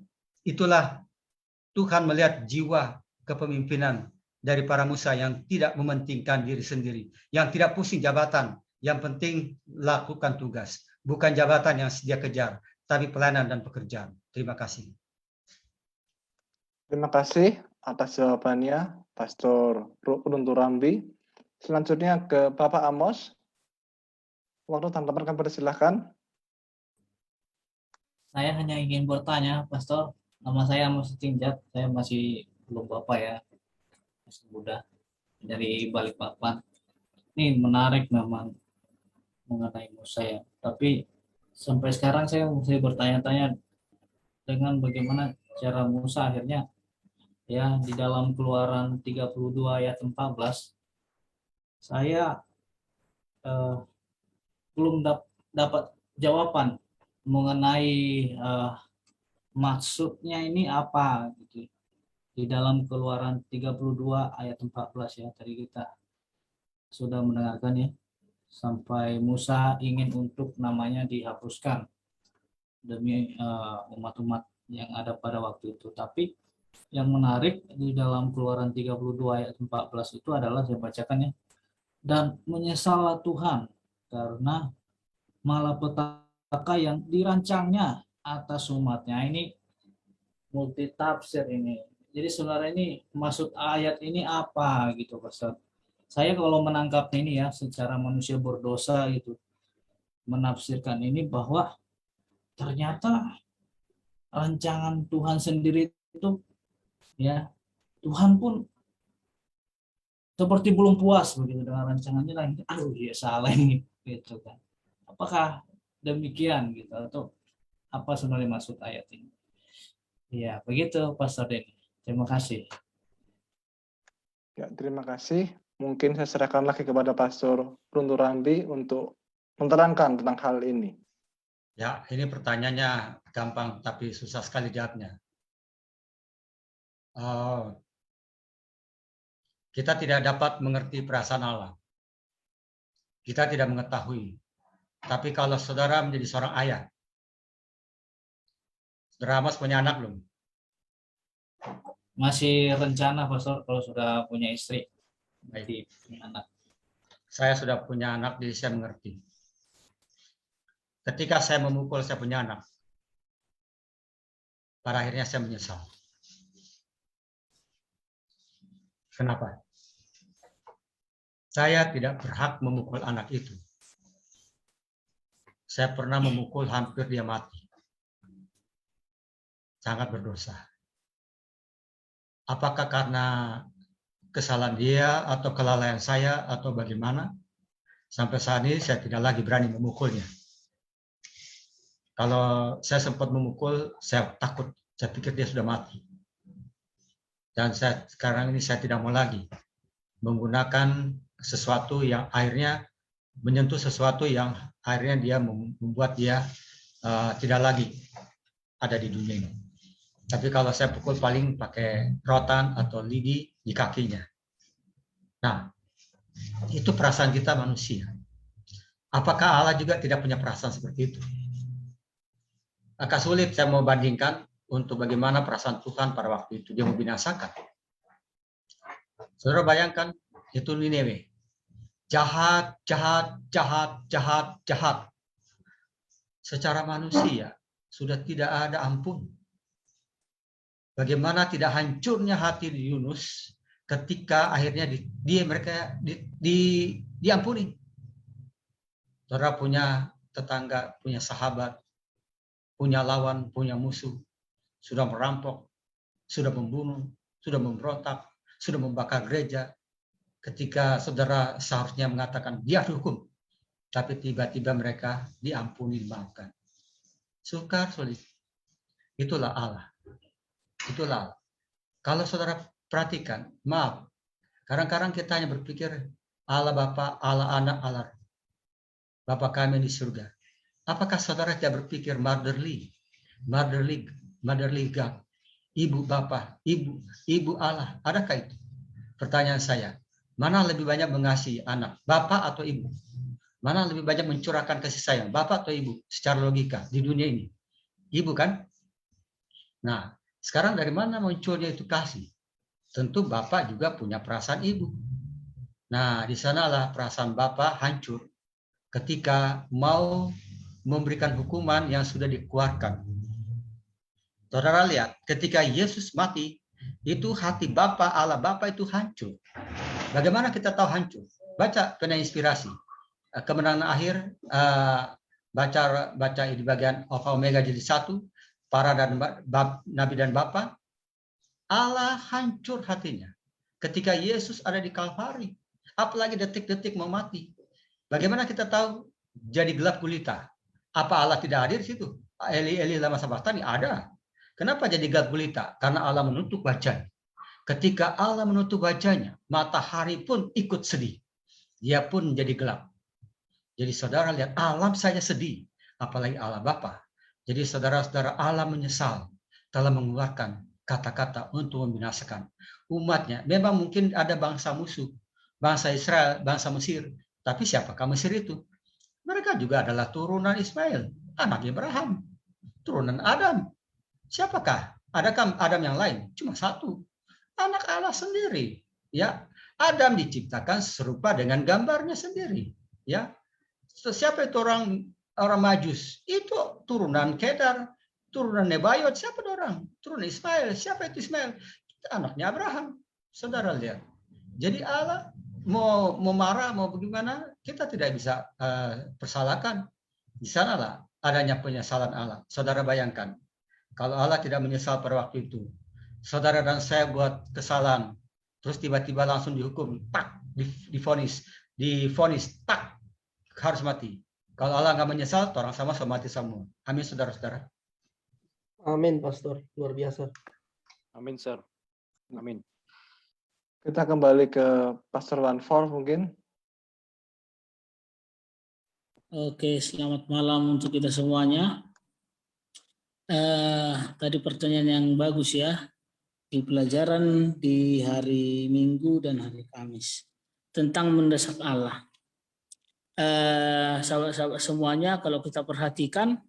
itulah Tuhan melihat jiwa kepemimpinan dari para Musa yang tidak mementingkan diri sendiri, yang tidak pusing jabatan, yang penting lakukan tugas, bukan jabatan yang dia kejar, tapi pelayanan dan pekerjaan. Terima kasih. Terima kasih atas jawabannya, Pastor Runtur Rambi. Selanjutnya ke Bapak Amos. Waktu teman-teman kami persilahkan. Saya hanya ingin bertanya, Pastor. Nama saya Amos Tinjat. Saya masih belum Bapak ya, masih muda dari Balikpapan. Ini menarik memang mengenai Musa ya. Tapi sampai sekarang saya masih bertanya-tanya dengan bagaimana cara Musa akhirnya ya di dalam Keluaran 32 ayat 14 saya belum dapat jawaban mengenai maksudnya ini apa gitu. Di dalam Keluaran 32 ayat 14 ya, tadi kita sudah mendengarkan ya, sampai Musa ingin untuk namanya dihapuskan demi umat-umat yang ada pada waktu itu. Tapi yang menarik di dalam Keluaran 32 ayat 14 itu adalah, saya bacakan ya, dan menyesallah Tuhan karena malapetaka yang dirancangnya atas umatnya. Ini multi tafsir ini. Jadi sebenarnya ini maksud ayat ini apa gitu, Pastor? Saya kalau menangkap ini ya secara manusia berdosa gitu, menafsirkan ini bahwa ternyata rancangan Tuhan sendiri itu ya, Tuhan pun seperti belum puas begitu dengan rancangannya lagi. Aduh, ya salah ini gitu kan. Apakah demikian gitu, atau apa sebenarnya maksud ayat ini? Ya, begitu Pastor Denny. Terima kasih. Ya, terima kasih. Mungkin saya serahkan lagi kepada Pastor Runtur Rambi untuk menerangkan tentang hal ini. Ya, ini pertanyaannya gampang tapi susah sekali jawabnya. Kita tidak dapat mengerti perasaan Allah. Kita tidak mengetahui. Tapi kalau saudara menjadi seorang ayah, saudara Amos punya anak belum? Masih rencana, Pastor, kalau sudah punya istri. Baik, punya anak. Saya sudah punya anak, jadi saya mengerti. Ketika saya memukul saya punya anak, pada akhirnya saya menyesal. Kenapa? Saya tidak berhak memukul anak itu. Saya pernah memukul, hampir dia mati. sangat berdosa. Apakah karena kesalahan dia atau kelalaian saya atau bagaimana? Sampai saat ini saya tidak lagi berani memukulnya. Kalau saya sempat memukul, saya takut. Saya pikir dia sudah mati. Dan sekarang ini saya tidak mau lagi menggunakan sesuatu yang akhirnya menyentuh sesuatu yang akhirnya dia membuat dia tidak lagi ada di dunia ini. Tapi kalau saya pukul paling pakai rotan atau lidi di kakinya. Nah, itu perasaan kita manusia. Apakah Allah juga tidak punya perasaan seperti itu? Agak sulit saya mau bandingkan untuk bagaimana perasaan Tuhan pada waktu itu. Dia membinasakan. Saudara bayangkan, itu Nineve. Jahat, jahat, jahat, jahat, jahat. Secara manusia, sudah tidak ada ampun. Bagaimana tidak hancurnya hati di Yunus ketika akhirnya mereka diampuni. Saudara punya tetangga, punya sahabat, punya lawan, punya musuh, sudah merampok, sudah membunuh, sudah memberontak, sudah membakar gereja. Ketika saudara seharusnya mengatakan dia hukum, tapi tiba-tiba mereka diampuni, dimaafkan. Sukar, sulit. Itulah Allah. Itulah Allah. Kalau saudara perhatikan, maaf, kadang-kadang kita hanya berpikir Allah Bapa, Allah Anak, Allah Bapa kami di surga. Apakah saudara tidak berpikir motherly God, ibu Bapa, ibu Allah? Adakah itu? Pertanyaan saya, mana lebih banyak mengasihi anak, Bapa atau ibu? Mana lebih banyak mencurahkan kasih sayang, Bapa atau ibu? Secara logika di dunia ini, ibu kan? Nah, sekarang dari mana munculnya itu kasih? Tentu Bapa juga punya perasaan ibu. Nah, di sanalah perasaan Bapa hancur ketika mau memberikan hukuman yang sudah dikeluarkan. Saudara lihat, ketika Yesus mati, itu hati Bapa, Allah Bapa itu hancur. Bagaimana kita tahu hancur? Baca pena inspirasi. Kemenangan akhir, baca di bagian Alfa Omega jadi satu, para dan Nabi dan Bapa, Allah hancur hatinya. Ketika Yesus ada di Kalvari, apalagi detik-detik mau mati. Bagaimana kita tahu jadi gelap gulita? Apa Allah tidak hadir di situ? Eli Eli lama sabachthani ada. Kenapa jadi gelap gulita? Karena Allah menutup wajahnya. Ketika Allah menutup wajahnya, matahari pun ikut sedih. Dia pun menjadi gelap. Jadi saudara lihat alam saja sedih, apalagi Allah Bapa. Jadi saudara-saudara, Allah menyesal telah mengeluarkan kata-kata untuk membinasakan umatnya. Memang mungkin ada bangsa musuh, bangsa Israel, bangsa Mesir. Tapi siapakah Mesir itu? Mereka juga adalah turunan Ismail, anak Abraham, turunan Adam. Siapakah? Adakah Adam yang lain? Cuma satu, anak Allah sendiri. Ya, Adam diciptakan serupa dengan gambarnya sendiri. Ya, siapa itu orang Majus? Itu turunan Kedar, turunan Nebayot. Siapa orang? Turunan Ismail. Siapa itu Ismail? Anaknya Abraham. Saudara lihat. Jadi Allah mau marah, mau bagaimana, kita tidak bisa persalahkan. Di sanalah adanya penyesalan Allah. Saudara bayangkan, kalau Allah tidak menyesal pada waktu itu, saudara dan saya buat kesalahan, terus tiba-tiba langsung dihukum, tak, divonis, tak, harus mati. Kalau Allah nggak menyesal, orang sama mati semua. Amin, saudara-saudara. Amin, Pastor. Luar biasa. Amin, Sir. Amin. Kita kembali ke Pastor Wanford mungkin. Oke, selamat malam untuk kita semuanya. Tadi pertanyaan yang bagus ya, di pelajaran di hari Minggu dan hari Kamis tentang mendesak Allah. Sahabat-sahabat semuanya, kalau kita perhatikan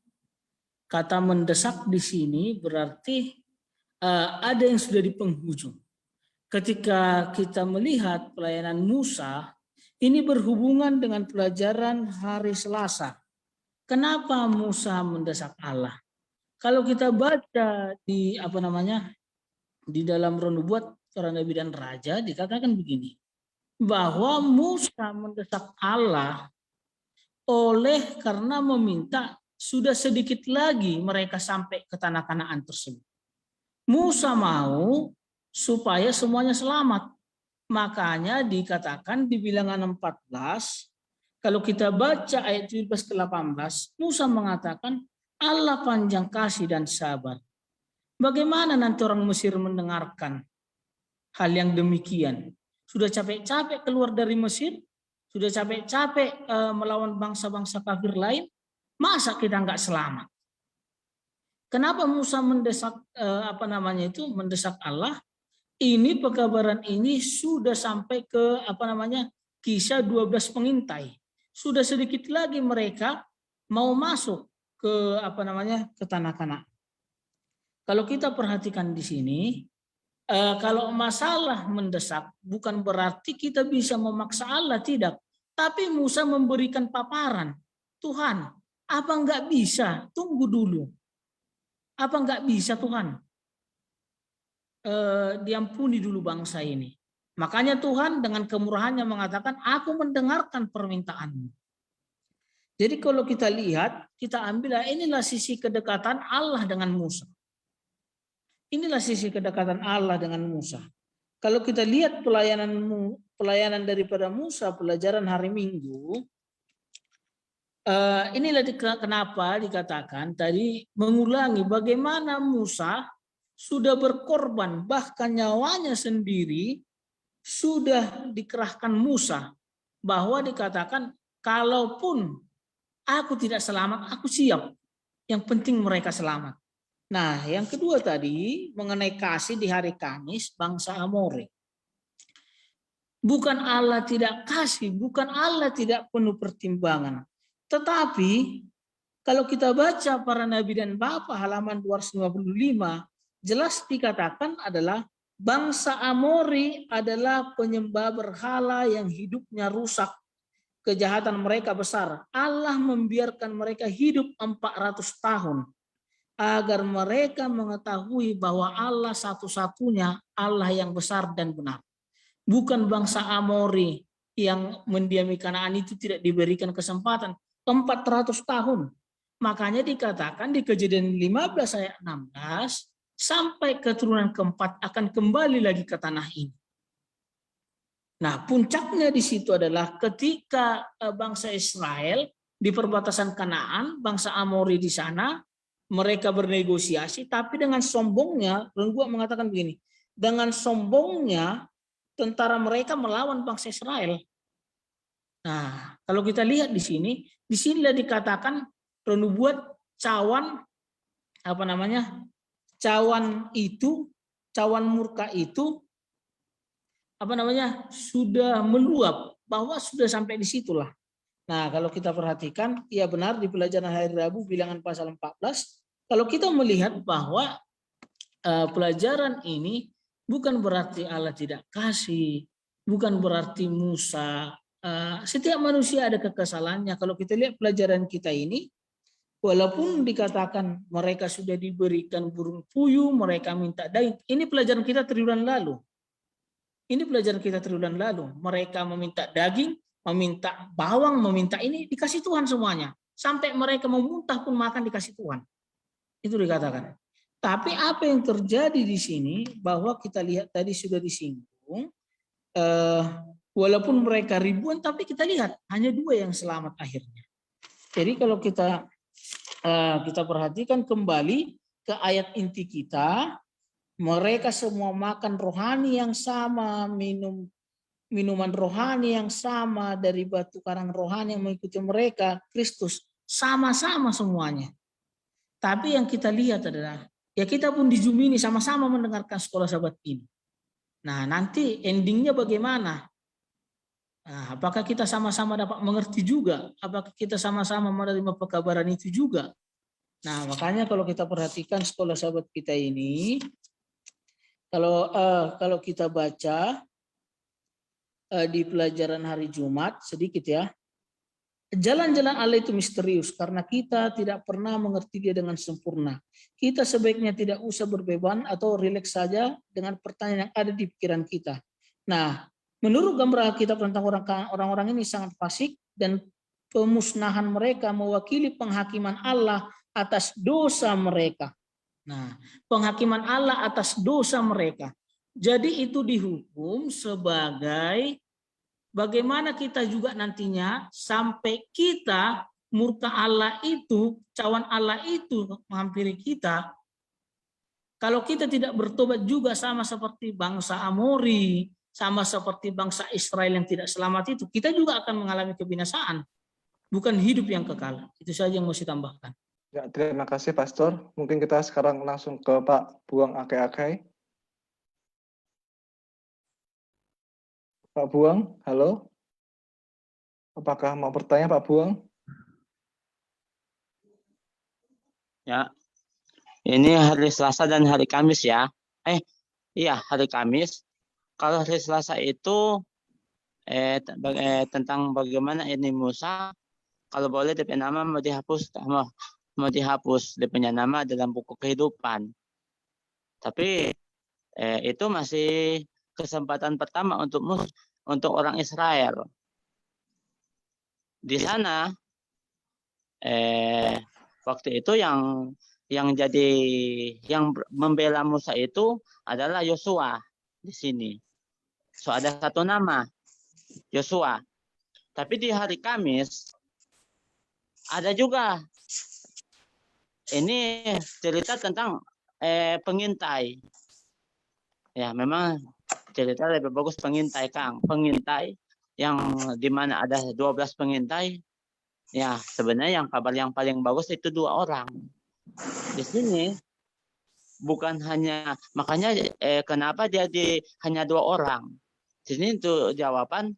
kata mendesak di sini berarti ada yang sudah di penghujung. Ketika kita melihat pelayanan Musa, ini berhubungan dengan pelajaran hari Selasa. Kenapa Musa mendesak Allah? Kalau kita baca di di dalam Nubuat Para Nabi dan Raja dikatakan begini, bahwa Musa mendesak Allah karena meminta sudah sedikit lagi mereka sampai ke tanah Kanaan tersebut. Musa mau supaya semuanya selamat. Makanya dikatakan di Bilangan 14, kalau kita baca ayat 17 ke 18, Musa mengatakan Allah panjang kasih dan sabar. Bagaimana nanti orang Mesir mendengarkan hal yang demikian? Sudah capek-capek keluar dari Mesir, sudah capek-capek melawan bangsa-bangsa kafir lain, masa kita nggak selamat? Kenapa Musa mendesak mendesak Allah? Ini pekabaran ini sudah sampai ke kisah 12 pengintai. Sudah sedikit lagi mereka mau masuk ke ke tanah Kanaan. Kalau kita perhatikan di sini, kalau masalah mendesak bukan berarti kita bisa memaksa Allah, tidak. Tapi Musa memberikan paparan, Tuhan, apa enggak bisa? Tunggu dulu. Apa enggak bisa Tuhan? Diampuni dulu bangsa ini. Makanya Tuhan dengan kemurahannya mengatakan, aku mendengarkan permintaanmu. Jadi kalau kita lihat, kita ambil inilah sisi kedekatan Allah dengan Musa. Inilah sisi kedekatan Allah dengan Musa. Kalau kita lihat pelayanan daripada Musa, pelajaran hari Minggu, inilah kenapa dikatakan tadi mengulangi bagaimana Musa sudah berkorban, bahkan nyawanya sendiri sudah dikerahkan Musa, bahwa dikatakan kalaupun aku tidak selamat, aku siap. Yang penting mereka selamat. Nah, yang kedua tadi mengenai kasih di hari Kamis bangsa Amori. Bukan Allah tidak kasih, bukan Allah tidak penuh pertimbangan. Tetapi kalau kita baca para nabi dan bapa halaman 255, jelas dikatakan adalah bangsa Amori adalah penyembah berhala yang hidupnya rusak. Kejahatan mereka besar. Allah membiarkan mereka hidup 400 tahun. Agar mereka mengetahui bahwa Allah satu-satunya Allah yang besar dan benar. Bukan bangsa Amori yang mendiami Kanaan itu tidak diberikan kesempatan 400 tahun. Makanya dikatakan di Kejadian 15 ayat 16 sampai keturunan keempat akan kembali lagi ke tanah ini. Nah, puncaknya di situ adalah ketika bangsa Israel di perbatasan Kanaan, bangsa Amori di sana, mereka bernegosiasi, tapi dengan sombongnya, Rengguak mengatakan begini, dengan sombongnya tentara mereka melawan bangsa Israel. Nah, kalau kita lihat di sinilah dikatakan penubuat cawan cawan murka itu sudah meluap, bahwa sudah sampai di situlah. Nah, kalau kita perhatikan, ya benar di pelajaran hari Rabu Bilangan pasal 14, kalau kita melihat bahwa pelajaran ini bukan berarti Allah tidak kasih, bukan berarti Musa, setiap manusia ada kekesalannya. Kalau kita lihat pelajaran kita ini, walaupun dikatakan mereka sudah diberikan burung puyuh, mereka minta daging, ini pelajaran kita triwulan lalu. Ini pelajaran kita triwulan lalu. Mereka meminta daging, meminta bawang, meminta ini, dikasih Tuhan semuanya. Sampai mereka memuntah pun makan dikasih Tuhan. Itu dikatakan. Tapi apa yang terjadi di sini, bahwa kita lihat tadi sudah disinggung, walaupun mereka ribuan, tapi kita lihat hanya 2 yang selamat akhirnya. Jadi kalau kita perhatikan kembali ke ayat inti kita, mereka semua makan rohani yang sama, minuman rohani yang sama, dari batu karang rohani yang mengikuti mereka, Kristus, sama-sama semuanya. Tapi yang kita lihat adalah, ya kita pun di Zoom ini sama-sama mendengarkan sekolah sahabat ini. Nah, nanti endingnya bagaimana? Nah, apakah kita sama-sama dapat mengerti juga? Apakah kita sama-sama menerima pekabaran itu juga? Nah, makanya kalau kita perhatikan sekolah sahabat kita ini, kalau kita baca di pelajaran hari Jumat sedikit ya, jalan-jalan Allah itu misterius karena kita tidak pernah mengerti dia dengan sempurna. Kita sebaiknya tidak usah berbeban atau rileks saja dengan pertanyaan yang ada di pikiran kita. Nah, menurut gambaran kita tentang orang-orang ini sangat fasik, dan pemusnahan mereka mewakili penghakiman Allah atas dosa mereka. Nah, penghakiman Allah atas dosa mereka. Jadi itu dihukum sebagai bagaimana kita juga nantinya sampai kita murka Allah itu, cawan Allah itu menghampiri kita. Kalau kita tidak bertobat juga sama seperti bangsa Amori, sama seperti bangsa Israel yang tidak selamat itu, kita juga akan mengalami kebinasaan. Bukan hidup yang kekal. Itu saja yang mau saya tambahkan. Ya, terima kasih Pastor. Mungkin kita sekarang langsung ke Pak Buang Akai-Akai. Pak Buang, halo. Apakah mau bertanya Pak Buang? Ya, ini hari Selasa dan hari Kamis ya. Iya hari Kamis. Kalau hari Selasa itu tentang bagaimana ini Musa, kalau boleh DP nama mau dihapus DP nama dalam buku kehidupan. Tapi itu masih kesempatan pertama untuk orang Israel. Di sana waktu itu yang membela Musa itu adalah Yosua di sini. So ada satu nama Yosua. Tapi di hari Kamis ada juga ini cerita tentang pengintai. Ya, memang cerita lebih bagus pengintai, Kang. Pengintai yang dimana ada 12 pengintai. Ya, sebenarnya yang kabar yang paling bagus itu 2 orang. Di sini bukan hanya, makanya kenapa dia hanya 2 orang. Di sini itu jawaban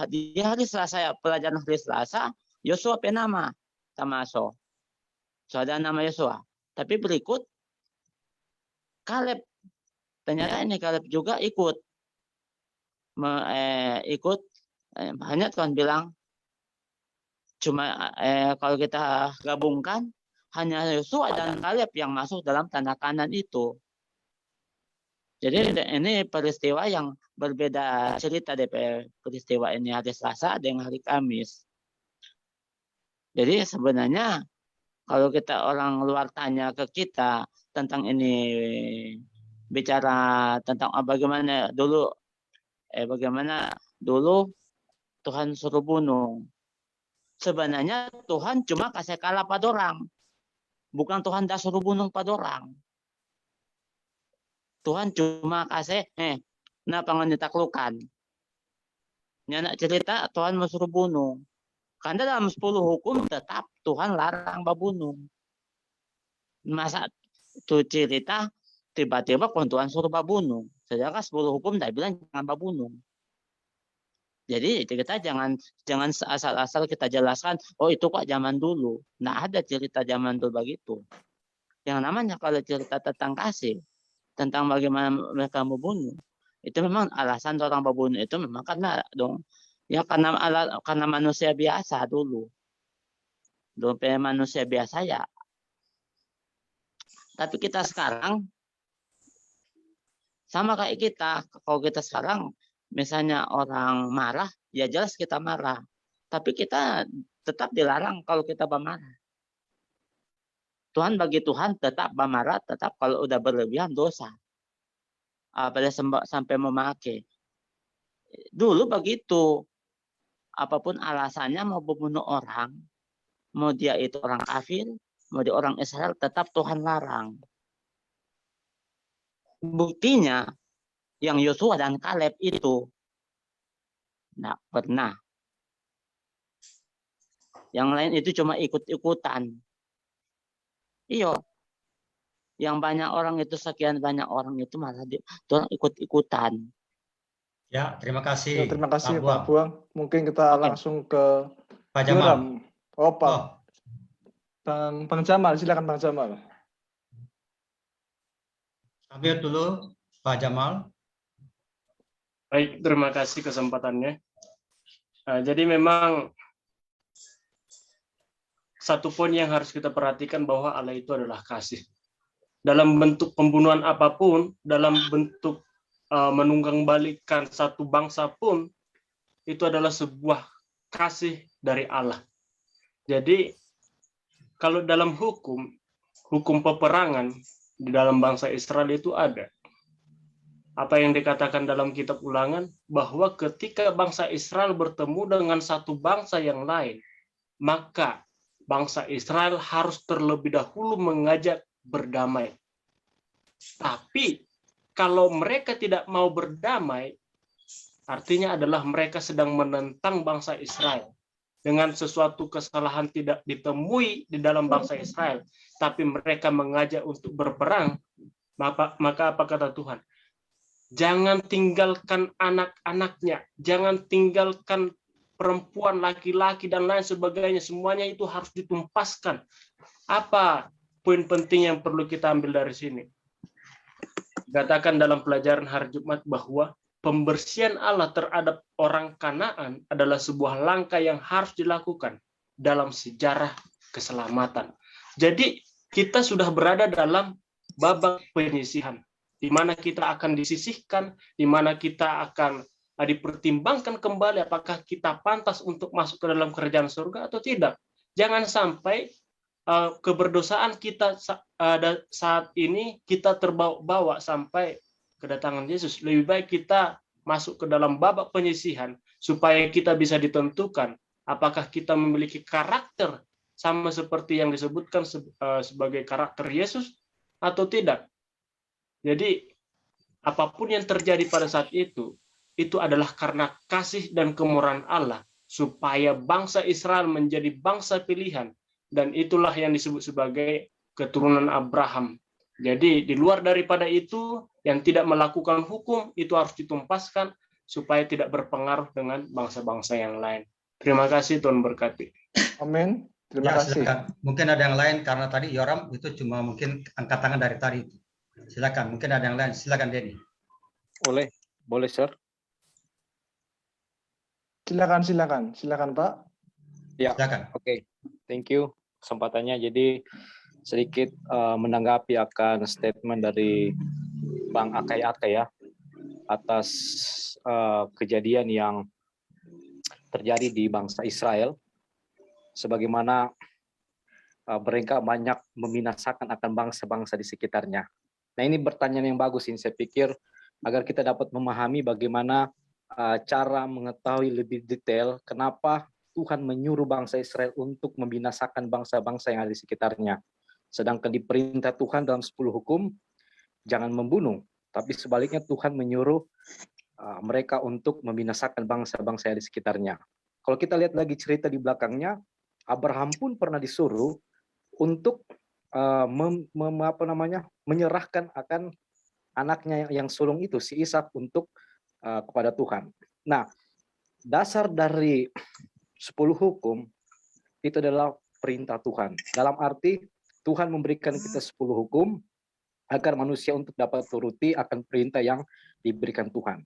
di hari Selasa, pelajaran hari Selasa, Yosua penama Tamaso. So ada nama Yosua. Tapi berikut Kaleb. Ternyata ini Kaleb juga ikut. Hanya Tuhan bilang cuma kalau kita gabungkan hanya Yosua dan Kaleb yang masuk dalam tanda kanan itu. Jadi ini peristiwa yang berbeda cerita DP peristiwa ini hari Selasa dengan hari Kamis. Jadi sebenarnya kalau kita orang luar tanya ke kita tentang ini, bicara tentang bagaimana dulu Tuhan suruh bunuh. Sebenarnya Tuhan cuma kasih kalah pada orang. Bukan Tuhan dah suruh bunuh pada orang. Tuhan cuma kasih, pengen ditaklukan. Ini anak cerita Tuhan mau suruh bunuh. Karena dalam 10 hukum tetap Tuhan larang babunuh. Masa itu cerita tiba-tiba Tuhan suruh babunuh. Sedangkan 10 hukum tidak bilang jangan babunuh. Jadi kita jangan asal-asal kita jelaskan, oh itu kok zaman dulu. Nah ada cerita zaman dulu begitu. Yang namanya kalau cerita tentang kasih, tentang bagaimana mereka membunuh, itu memang alasan orang membunuh itu memang karena manusia biasa dulu. Manusia biasa ya. Tapi kita sekarang sama kayak kita. Kalau kita sekarang misalnya orang marah, ya jelas kita marah. Tapi kita tetap dilarang kalau kita bermarah. Bagi Tuhan tetap bermarah, tetap kalau udah berlebihan dosa. Apalagi sampai memakai. Dulu begitu. Apapun alasannya mau membunuh orang, mau dia itu orang kafir, mau dia orang Israel, tetap Tuhan larang. Buktinya, yang Yosua dan Kaleb itu tidak pernah. Yang lain itu cuma ikut-ikutan. Iya. Yang banyak orang itu, sekian banyak orang itu malah Tuhan ikut-ikutan. Ya, terima kasih. Ya, terima kasih Pak Buang. Mungkin kita langsung ke Pak Jamal. Bang Jamal, silakan Bang Jamal. Ambil dulu Pak Jamal. Baik, terima kasih kesempatannya. Jadi memang satu poin yang harus kita perhatikan bahwa Allah itu adalah kasih. Dalam bentuk pembunuhan apapun, dalam bentuk menunggang balikan satu bangsa pun, itu adalah sebuah kasih dari Allah. Jadi kalau dalam hukum peperangan, di dalam bangsa Israel itu ada. Apa yang dikatakan dalam kitab Ulangan, bahwa ketika bangsa Israel bertemu dengan satu bangsa yang lain, maka bangsa Israel harus terlebih dahulu mengajak berdamai. Tapi kalau mereka tidak mau berdamai, artinya adalah mereka sedang menentang bangsa Israel. Dengan sesuatu kesalahan tidak ditemui di dalam bangsa Israel, tapi mereka mengajak untuk berperang, maka apa kata Tuhan? Jangan tinggalkan anak-anaknya, jangan tinggalkan perempuan, laki-laki, dan lain sebagainya. Semuanya itu harus ditumpaskan. Apa poin penting yang perlu kita ambil dari sini? Katakan dalam pelajaran hari Jumat bahwa pembersihan Allah terhadap orang Kanaan adalah sebuah langkah yang harus dilakukan dalam sejarah keselamatan. Jadi kita sudah berada dalam babak penyisihan, di mana kita akan disisihkan, di mana kita akan dipertimbangkan kembali apakah kita pantas untuk masuk ke dalam kerajaan surga atau tidak. Jangan sampai keberdosaan kita saat ini kita terbawa sampai kedatangan Yesus. Lebih baik kita masuk ke dalam babak penyisihan supaya kita bisa ditentukan apakah kita memiliki karakter sama seperti yang disebutkan sebagai karakter Yesus atau tidak. Jadi apapun yang terjadi pada saat itu adalah karena kasih dan kemurahan Allah supaya bangsa Israel menjadi bangsa pilihan, dan itulah yang disebut sebagai keturunan Abraham. Jadi di luar daripada itu, yang tidak melakukan hukum itu harus ditumpaskan supaya tidak berpengaruh dengan bangsa-bangsa yang lain. Terima kasih, Tuhan berkati. Amin. Terima kasih. Silakan. Mungkin ada yang lain karena tadi Yoram itu cuma mungkin angkat tangan dari tadi. Silakan, mungkin ada yang lain. Silakan Denny. Boleh, Sir. Silakan Pak. Ya, Silakan. Oke. Thank you kesempatannya. Jadi sedikit menanggapi akan statement dari Bang Akai ya atas kejadian yang terjadi di bangsa Israel, sebagaimana mereka banyak membinasakan akan bangsa-bangsa di sekitarnya. Nah, ini pertanyaan yang bagus ini, saya pikir, agar kita dapat memahami bagaimana cara mengetahui lebih detail kenapa Tuhan menyuruh bangsa Israel untuk membinasakan bangsa-bangsa yang ada di sekitarnya. Sedangkan di perintah Tuhan dalam 10 hukum, jangan membunuh. Tapi sebaliknya Tuhan menyuruh mereka untuk membinasakan bangsa-bangsa yang ada di sekitarnya. Kalau kita lihat lagi cerita di belakangnya, Abraham pun pernah disuruh untuk menyerahkan akan anaknya yang sulung itu, si Ishak, untuk kepada Tuhan. Nah, dasar dari 10 hukum itu adalah perintah Tuhan. Dalam arti Tuhan memberikan kita 10 hukum agar manusia untuk dapat turuti akan perintah yang diberikan Tuhan.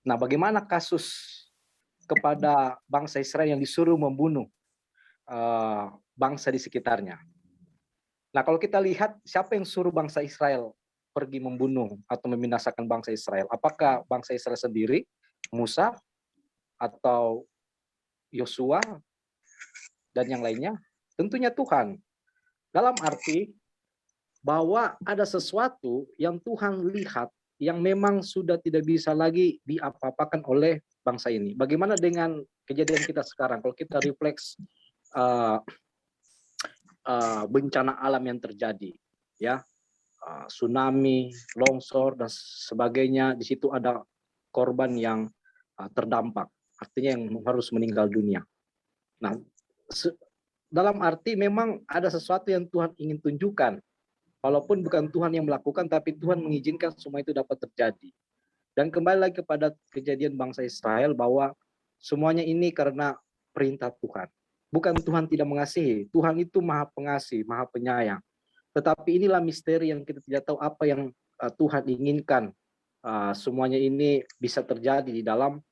Nah, bagaimana kasus kepada bangsa Israel yang disuruh membunuh bangsa di sekitarnya? Nah, kalau kita lihat siapa yang suruh bangsa Israel pergi membunuh atau membinasakan bangsa Israel? Apakah bangsa Israel sendiri, Musa, atau Yosua, dan yang lainnya? Tentunya Tuhan. Dalam arti bahwa ada sesuatu yang Tuhan lihat yang memang sudah tidak bisa lagi diapa-apakan oleh bangsa ini. Bagaimana dengan kejadian kita sekarang? Kalau kita refleks bencana alam yang terjadi, ya, tsunami, longsor dan sebagainya, di situ ada korban yang terdampak, artinya yang harus meninggal dunia. Nah, dalam arti memang ada sesuatu yang Tuhan ingin tunjukkan, walaupun bukan Tuhan yang melakukan, tapi Tuhan mengizinkan semua itu dapat terjadi. Dan kembali lagi kepada kejadian bangsa Israel, bahwa semuanya ini karena perintah Tuhan. Bukan Tuhan tidak mengasihi, Tuhan itu maha pengasih, maha penyayang. Tetapi inilah misteri yang kita tidak tahu apa yang Tuhan inginkan. Semuanya ini bisa terjadi di dalam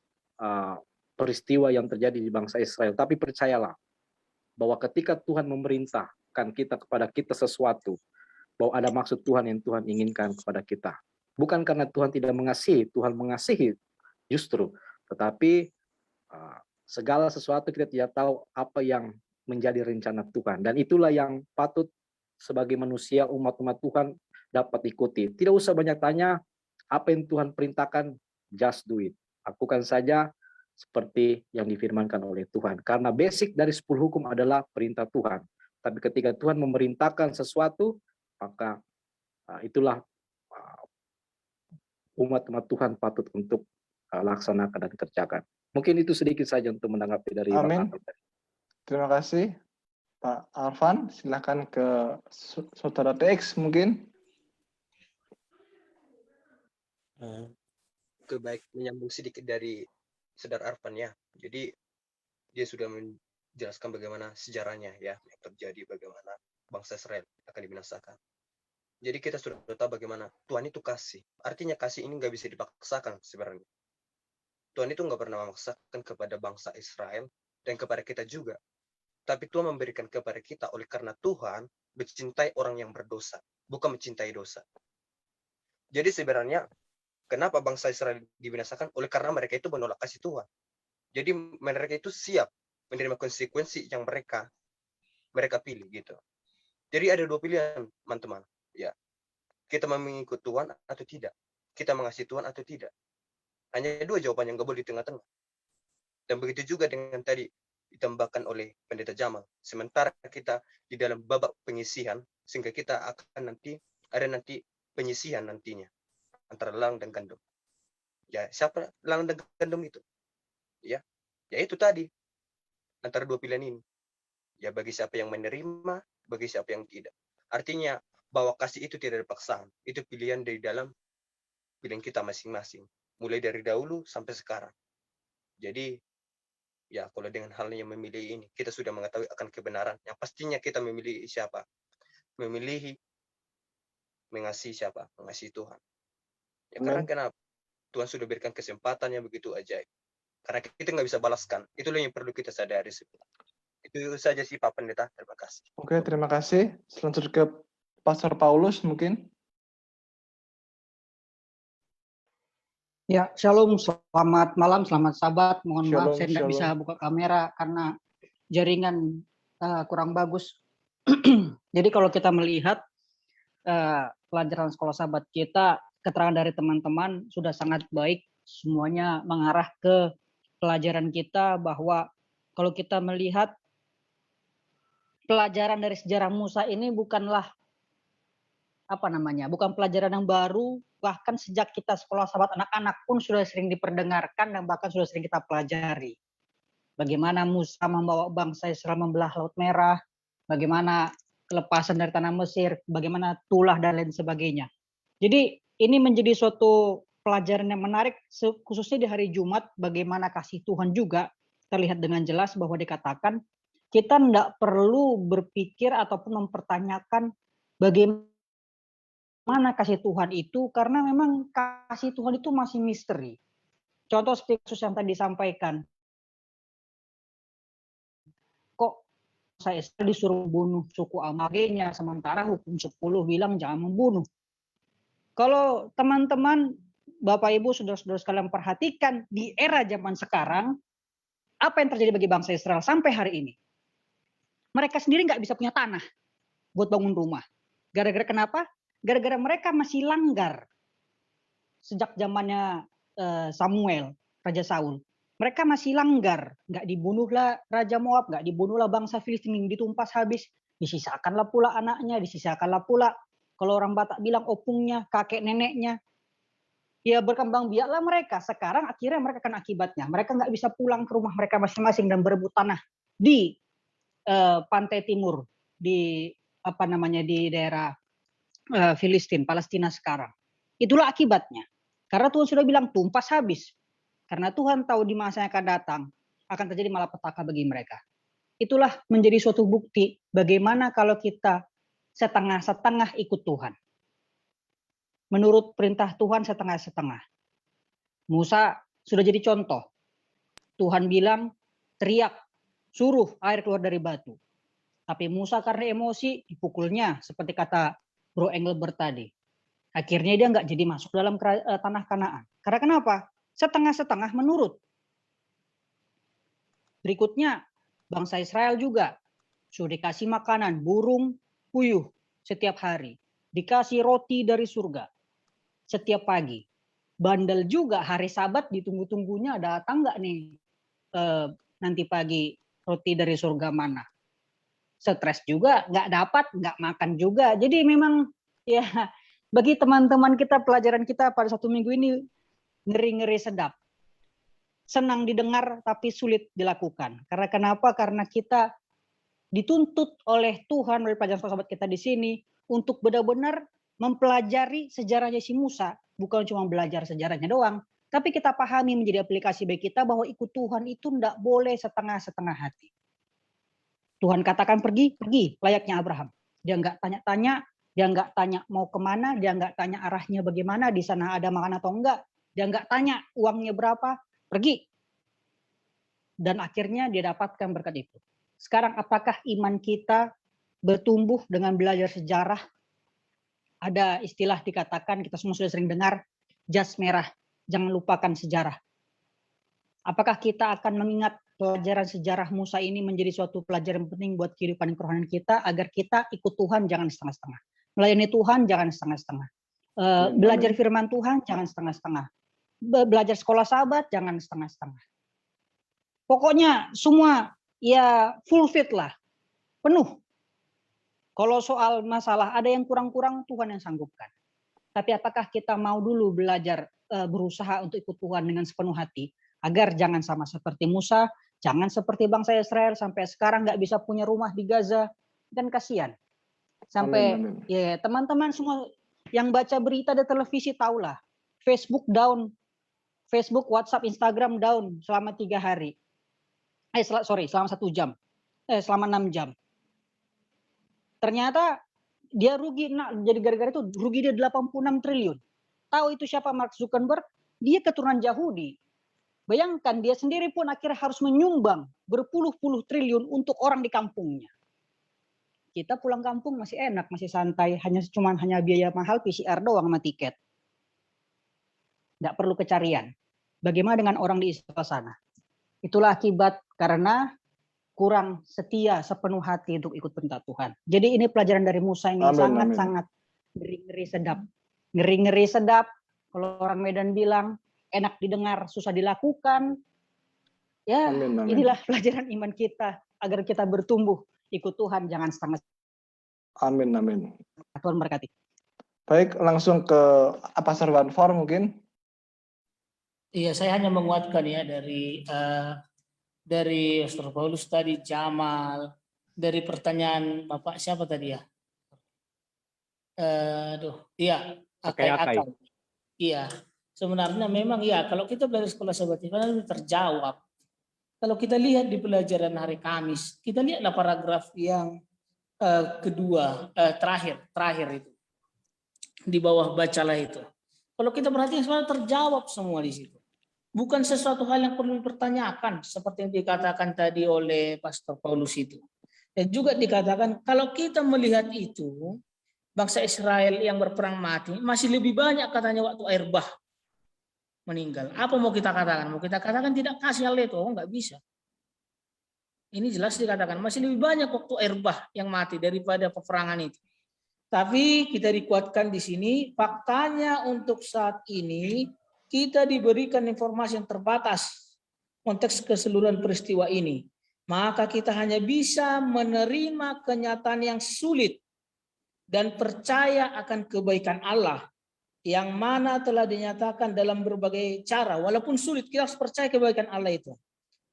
peristiwa yang terjadi di bangsa Israel. Tapi percayalah, bahwa ketika Tuhan memerintahkan kita kepada kita sesuatu, bahwa ada maksud Tuhan yang Tuhan inginkan kepada kita. Bukan karena Tuhan tidak mengasihi, Tuhan mengasihi justru. Tetapi segala sesuatu kita tidak tahu apa yang menjadi rencana Tuhan. Dan itulah yang patut sebagai manusia, umat-umat Tuhan, dapat ikuti. Tidak usah banyak tanya, apa yang Tuhan perintahkan, just do it. Lakukan saja seperti yang difirmankan oleh Tuhan. Karena basic dari 10 hukum adalah perintah Tuhan. Tapi ketika Tuhan memerintahkan sesuatu, maka itulah umat-umat Tuhan patut untuk laksanakan dan kerjakan. Mungkin itu sedikit saja untuk menanggapi dari Amin. Bang Alvin. Terima kasih Pak Alvan. Silakan ke Saudara TX mungkin. Baik menyambung sedikit dari Saudara Arfan ya. Jadi dia sudah menjelaskan bagaimana sejarahnya ya yang terjadi, bagaimana bangsa Israel akan dibinasakan. Jadi kita sudah tahu bagaimana Tuhan itu kasih. Artinya kasih ini nggak bisa dipaksakan sebenarnya. Tuhan itu nggak pernah memaksakan kepada bangsa Israel dan kepada kita juga. Tapi Tuhan memberikan kepada kita oleh karena Tuhan mencintai orang yang berdosa, bukan mencintai dosa. Jadi sebenarnya kenapa bangsa Israel dibinasakan? Oleh karena mereka itu menolak kasih Tuhan. Jadi mereka itu siap menerima konsekuensi yang mereka pilih gitu. Jadi ada dua pilihan, teman-teman. Ya, kita mengikut Tuhan atau tidak. Kita mengasihi Tuhan atau tidak. Hanya dua jawaban yang nggak boleh di tengah-tengah. Dan begitu juga dengan tadi ditambahkan oleh Pendeta Jamal. Sementara kita di dalam babak penyisihan, sehingga kita akan ada penyisihan nantinya antara ladang dan gandum. Ya, siapa ladang dan gandum itu? Ya itu tadi antara dua pilihan ini. Ya, bagi siapa yang menerima, bagi siapa yang tidak. Artinya bahwa kasih itu tidak ada paksaan. Itu pilihan dari dalam pilihan kita masing-masing. Mulai dari dahulu sampai sekarang. Jadi, ya kalau dengan halnya memilih ini, kita sudah mengetahui akan kebenaran. Yang pastinya kita memilih siapa? Memilih mengasihi siapa? Mengasihi Tuhan. Ya, karena kenapa? Tuhan sudah berikan kesempatan yang begitu ajaib. Karena kita nggak bisa balaskan. Itulah yang perlu kita sadari. Itu saja sih Pak Pendeta. Terima kasih. Oke, terima kasih. Selanjutnya ke Pastor Paulus mungkin. Ya, shalom, selamat malam, selamat sabat. Mohon maaf Shalom, saya tidak bisa shalom. buka kamera karena jaringan kurang bagus. Jadi kalau kita melihat pelajaran sekolah sahabat kita, keterangan dari teman-teman sudah sangat baik. Semuanya mengarah ke pelajaran kita bahwa kalau kita melihat pelajaran dari sejarah Musa ini bukanlah bukan pelajaran yang baru, bahkan sejak kita sekolah sahabat anak-anak pun sudah sering diperdengarkan dan bahkan sudah sering kita pelajari. Bagaimana Musa membawa bangsa Israel membelah Laut Merah, bagaimana kelepasan dari tanah Mesir, bagaimana tulah dan lain sebagainya. Jadi ini menjadi suatu pelajaran yang menarik, khususnya di hari Jumat, bagaimana kasih Tuhan juga terlihat dengan jelas bahwa dikatakan kita tidak perlu berpikir ataupun mempertanyakan bagaimana kasih Tuhan itu, karena memang kasih Tuhan itu masih misteri. Contoh seperti kasus yang tadi disampaikan. Kok saya disuruh bunuh suku Amagenya, sementara hukum 10 bilang jangan membunuh. Kalau teman-teman, Bapak Ibu, saudara-saudara sekalian perhatikan di era zaman sekarang, apa yang terjadi bagi bangsa Israel sampai hari ini? Mereka sendiri nggak bisa punya tanah buat bangun rumah. Gara-gara kenapa? Gara-gara mereka masih langgar sejak zamannya Samuel, Raja Saul. Mereka masih langgar, nggak dibunuhlah Raja Moab, nggak dibunuhlah bangsa Filistin, ditumpas habis, disisakanlah pula anaknya, disisakanlah pula kalau orang Batak bilang opungnya, kakek neneknya. Ya berkembang biaklah mereka. Sekarang akhirnya mereka kena akibatnya. Mereka nggak bisa pulang ke rumah mereka masing-masing dan berebut tanah di pantai timur, di di daerah Filistin, Palestina sekarang. Itulah akibatnya. Karena Tuhan sudah bilang tumpas habis. Karena Tuhan tahu di masa yang akan datang akan terjadi malapetaka bagi mereka. Itulah menjadi suatu bukti bagaimana kalau kita setengah-setengah ikut Tuhan. Menurut perintah Tuhan setengah-setengah. Musa sudah jadi contoh. Tuhan bilang teriak, suruh air keluar dari batu. Tapi Musa karena emosi dipukulnya seperti kata Bro Engelbert tadi. Akhirnya dia nggak jadi masuk dalam tanah Kanaan. Karena kenapa? Setengah-setengah menurut. Berikutnya bangsa Israel juga sudah dikasih makanan burung puyuh setiap hari. dikasih roti dari surga setiap pagi. Bandel juga hari Sabat ditunggu-tunggunya datang nggak nih nanti pagi roti dari surga mana. Stres juga, nggak dapat, nggak makan juga. Jadi memang ya bagi teman-teman kita pelajaran kita pada 1 minggu ini ngeri-ngeri sedap. Senang didengar tapi sulit dilakukan. Karena kenapa? Karena kita dituntut oleh Tuhan melalui pelajaran sahabat kita di sini untuk benar-benar mempelajari sejarahnya si Musa, bukan cuma belajar sejarahnya doang, tapi kita pahami menjadi aplikasi bagi kita bahwa ikut Tuhan itu tidak boleh setengah-setengah hati. Tuhan katakan pergi, pergi, layaknya Abraham. Dia nggak tanya-tanya, dia nggak tanya mau kemana, dia nggak tanya arahnya bagaimana, di sana ada makan atau enggak, dia nggak tanya uangnya berapa, pergi. Dan akhirnya dia dapatkan berkat itu. Sekarang apakah iman kita bertumbuh dengan belajar sejarah? Ada istilah dikatakan, kita semua sudah sering dengar, jas merah, jangan lupakan sejarah. Apakah kita akan mengingat pelajaran sejarah Musa ini menjadi suatu pelajaran penting buat kehidupan kerohanian kita, agar kita ikut Tuhan jangan setengah-setengah. Melayani Tuhan jangan setengah-setengah. Belajar firman Tuhan jangan setengah-setengah. Belajar sekolah sahabat jangan setengah-setengah. Pokoknya semua ya full fit lah, penuh. Kalau soal masalah ada yang kurang-kurang, Tuhan yang sanggupkan. Tapi apakah kita mau dulu belajar berusaha untuk ikut Tuhan dengan sepenuh hati, agar jangan sama seperti Musa, jangan seperti bangsa Israel sampai sekarang nggak bisa punya rumah di Gaza, dan kasihan. Sampai ya teman-teman semua yang baca berita di televisi tahulah, Facebook down, Facebook, WhatsApp, Instagram down selama 3 hari. Selama 1 jam. Selama 6 jam. Ternyata dia rugi, jadi gara-gara itu rugi dia 86 triliun. Tahu itu siapa? Mark Zuckerberg? Dia keturunan Yahudi. Bayangkan dia sendiri pun akhirnya harus menyumbang berpuluh-puluh triliun untuk orang di kampungnya. Kita pulang kampung masih enak, masih santai, hanya biaya mahal PCR doang sama tiket. Nggak perlu kecarian. Bagaimana dengan orang di Israel sana? Itulah akibat karena kurang setia sepenuh hati untuk ikut perintah Tuhan. Jadi ini pelajaran dari Musa ini sangat-sangat ngeri-ngeri sedap. Ngeri-ngeri sedap, kalau orang Medan bilang, enak didengar, susah dilakukan. Ya, inilah pelajaran iman kita, agar kita bertumbuh, ikut Tuhan, jangan setengah. Amin, amin. Tuhan berkati. Baik, langsung ke Pastor Wanfor mungkin. Iya, saya hanya menguatkan ya dari Pastor Paulus tadi, Jamal, dari pertanyaan Bapak siapa tadi ya? Iya, Akai. Iya, sebenarnya memang ya kalau kita belajar sekolah sahabat itu terjawab. Kalau kita lihat di pelajaran hari Kamis, kita lihatlah paragraf yang kedua, terakhir itu. Di bawah bacalah itu. Kalau kita perhatikan sebenarnya terjawab semua di situ. Bukan sesuatu hal yang perlu dipertanyakan seperti yang dikatakan tadi oleh Pastor Paulus itu. Dan juga dikatakan kalau kita melihat itu, bangsa Israel yang berperang mati masih lebih banyak katanya waktu air bah meninggal. Apa mau kita katakan? Mau kita katakan tidak kasih hal itu? Oh, nggak bisa. Ini jelas dikatakan masih lebih banyak waktu air bah yang mati daripada peperangan itu. Tapi kita dikuatkan di sini, faktanya untuk saat ini kita diberikan informasi yang terbatas konteks keseluruhan peristiwa ini. Maka kita hanya bisa menerima kenyataan yang sulit dan percaya akan kebaikan Allah yang mana telah dinyatakan dalam berbagai cara. Walaupun sulit, kita harus percaya kebaikan Allah itu.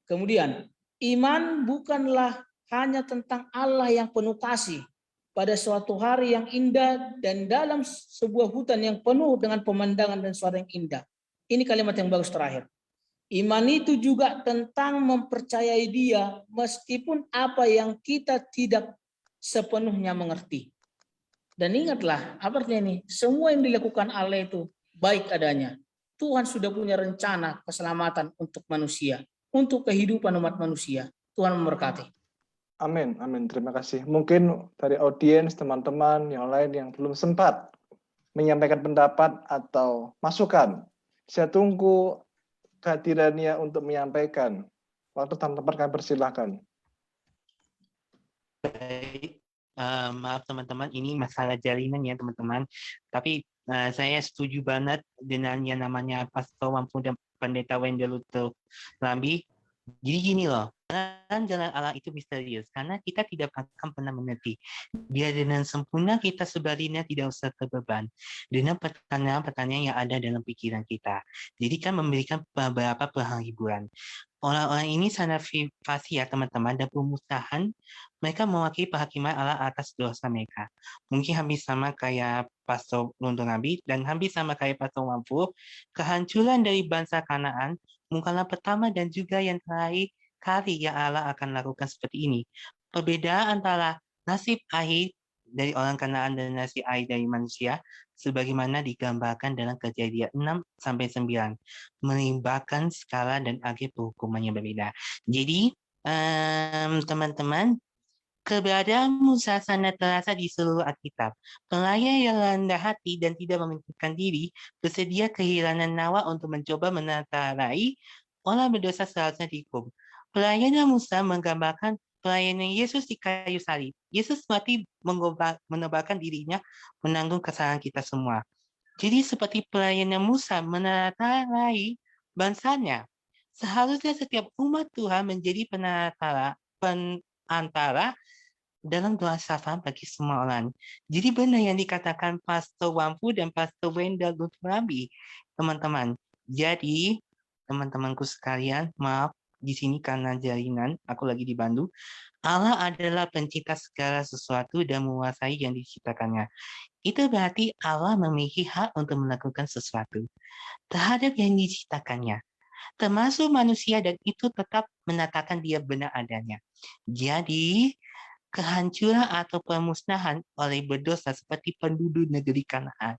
Kemudian, iman bukanlah hanya tentang Allah yang penuh kasih pada suatu hari yang indah dan dalam sebuah hutan yang penuh dengan pemandangan dan suara yang indah. Ini kalimat yang bagus terakhir. Iman itu juga tentang mempercayai Dia meskipun apa yang kita tidak sepenuhnya mengerti. Dan ingatlah, apa artinya ini? Semua yang dilakukan Allah itu baik adanya. Tuhan sudah punya rencana keselamatan untuk manusia, untuk kehidupan umat manusia. Tuhan memberkati. Amin, amin. Terima kasih. Mungkin dari audiens, teman-teman yang lain yang belum sempat menyampaikan pendapat atau masukan, saya tunggu kehadirannya untuk menyampaikan. Waktu teman-teman kami persilahkan. Baik, maaf teman-teman, ini masalah jalinan ya teman-teman. Tapi saya setuju banget dengan yang namanya Pastor Wampu dan Pendeta Wendel Lambi. Jadi gini loh, jalan Allah itu misterius karena kita tidak akan pernah mengerti. Dia dengan sempurna kita sebaliknya tidak usah terbeban dengan pertanyaan-pertanyaan yang ada dalam pikiran kita. Jadi kan memberikan beberapa penghiburan. Orang-orang ini sangat fasih ya teman-teman, dan pemusnahan mereka mewakili penghakiman Allah atas dosa mereka. Mungkin hampir sama kayak Pastor Lontong Nabi dan hampir sama kayak Pastor Wampu. Kehancuran dari bangsa Kanaan bukanlah pertama dan juga yang terakhir kali yang Allah akan lakukan seperti ini. Perbedaan antara nasib akhir dari orang Kanaan dan nasib akhir dari manusia sebagaimana digambarkan dalam Kejadian 6-9 melibatkan skala dan akhir penghukuman yang berbeda. Jadi teman-teman, keberadaan Musa sangat terasa di seluruh Alkitab. Pelayan yang rendah hati dan tidak memikirkan diri bersedia kehilangan nyawa untuk mencoba menatarai orang berdosa seharusnya dihukum. Pelayanan Musa menggambarkan pelayanan Yesus di kayu salib. Yesus mati menebarkan dirinya menanggung kesalahan kita semua. Jadi seperti pelayanan Musa menatarai bangsanya, seharusnya setiap umat Tuhan menjadi penantara dalam doa syafaat bagi semua orang. Jadi benar yang dikatakan Pastor Wampu dan Pastor Wendel Lambi, teman-teman. Jadi teman-temanku sekalian, maaf di sini karena jaringan, aku lagi di Bandung. Allah adalah pencipta segala sesuatu dan menguasai yang diciptakannya. Itu berarti Allah memiliki hak untuk melakukan sesuatu terhadap yang diciptakannya, termasuk manusia, dan itu tetap menyatakan dia benar adanya. Jadi, kehancuran atau pemusnahan oleh berdosa seperti penduduk negeri Kanaan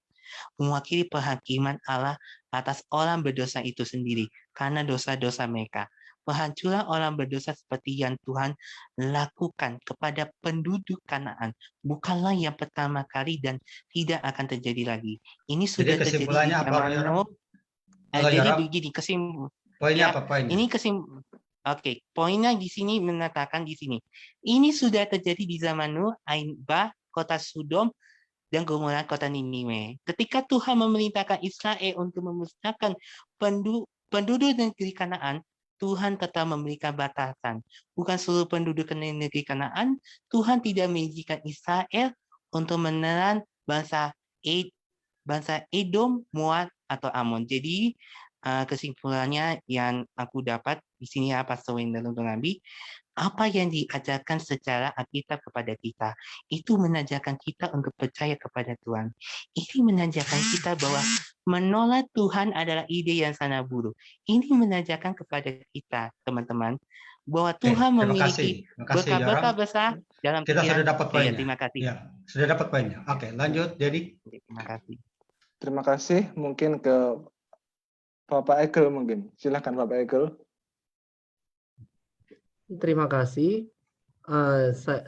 mewakili penghakiman Allah atas orang berdosa itu sendiri karena dosa-dosa mereka. Penghancuran orang berdosa seperti yang Tuhan lakukan kepada penduduk Kanaan bukanlah yang pertama kali dan tidak akan terjadi lagi. Ini sudah terjadi di zaman Nuh. Jadi begini poinnya apa poinnya? Ini Oke, poinnya di sini mengatakan di sini. Ini sudah terjadi di zaman Nuh, Ainba, kota Sodom, dan Gomora, kota Niniwe. Ketika Tuhan memerintahkan Israel untuk memusnahkan penduduk negeri Kanaan, Tuhan tetap memberikan batasan. Bukan seluruh penduduk negeri Kanaan, Tuhan tidak mengizinkan Israel untuk menelan bangsa Edom, Moab, atau Amon. Jadi kesimpulannya yang aku dapat di sini apa Pastor Wendel Lambi, apa yang diajarkan secara Alkitab kepada kita itu mengajarkan kita untuk percaya kepada Tuhan. Ini mengajarkan kita bahwa menolak Tuhan adalah ide yang sangat buruk. Ini mengajarkan kepada kita, teman-teman, bahwa Tuhan memiliki berkat-berkat besar dalam kita sudah dapat poinnya. Ya, terima kasih. Ya, sudah dapat poinnya. Oke, lanjut. Jadi terima kasih. Terima kasih. Mungkin ke Bapak Egel mungkin. Silakan Bapak Egel. Terima kasih.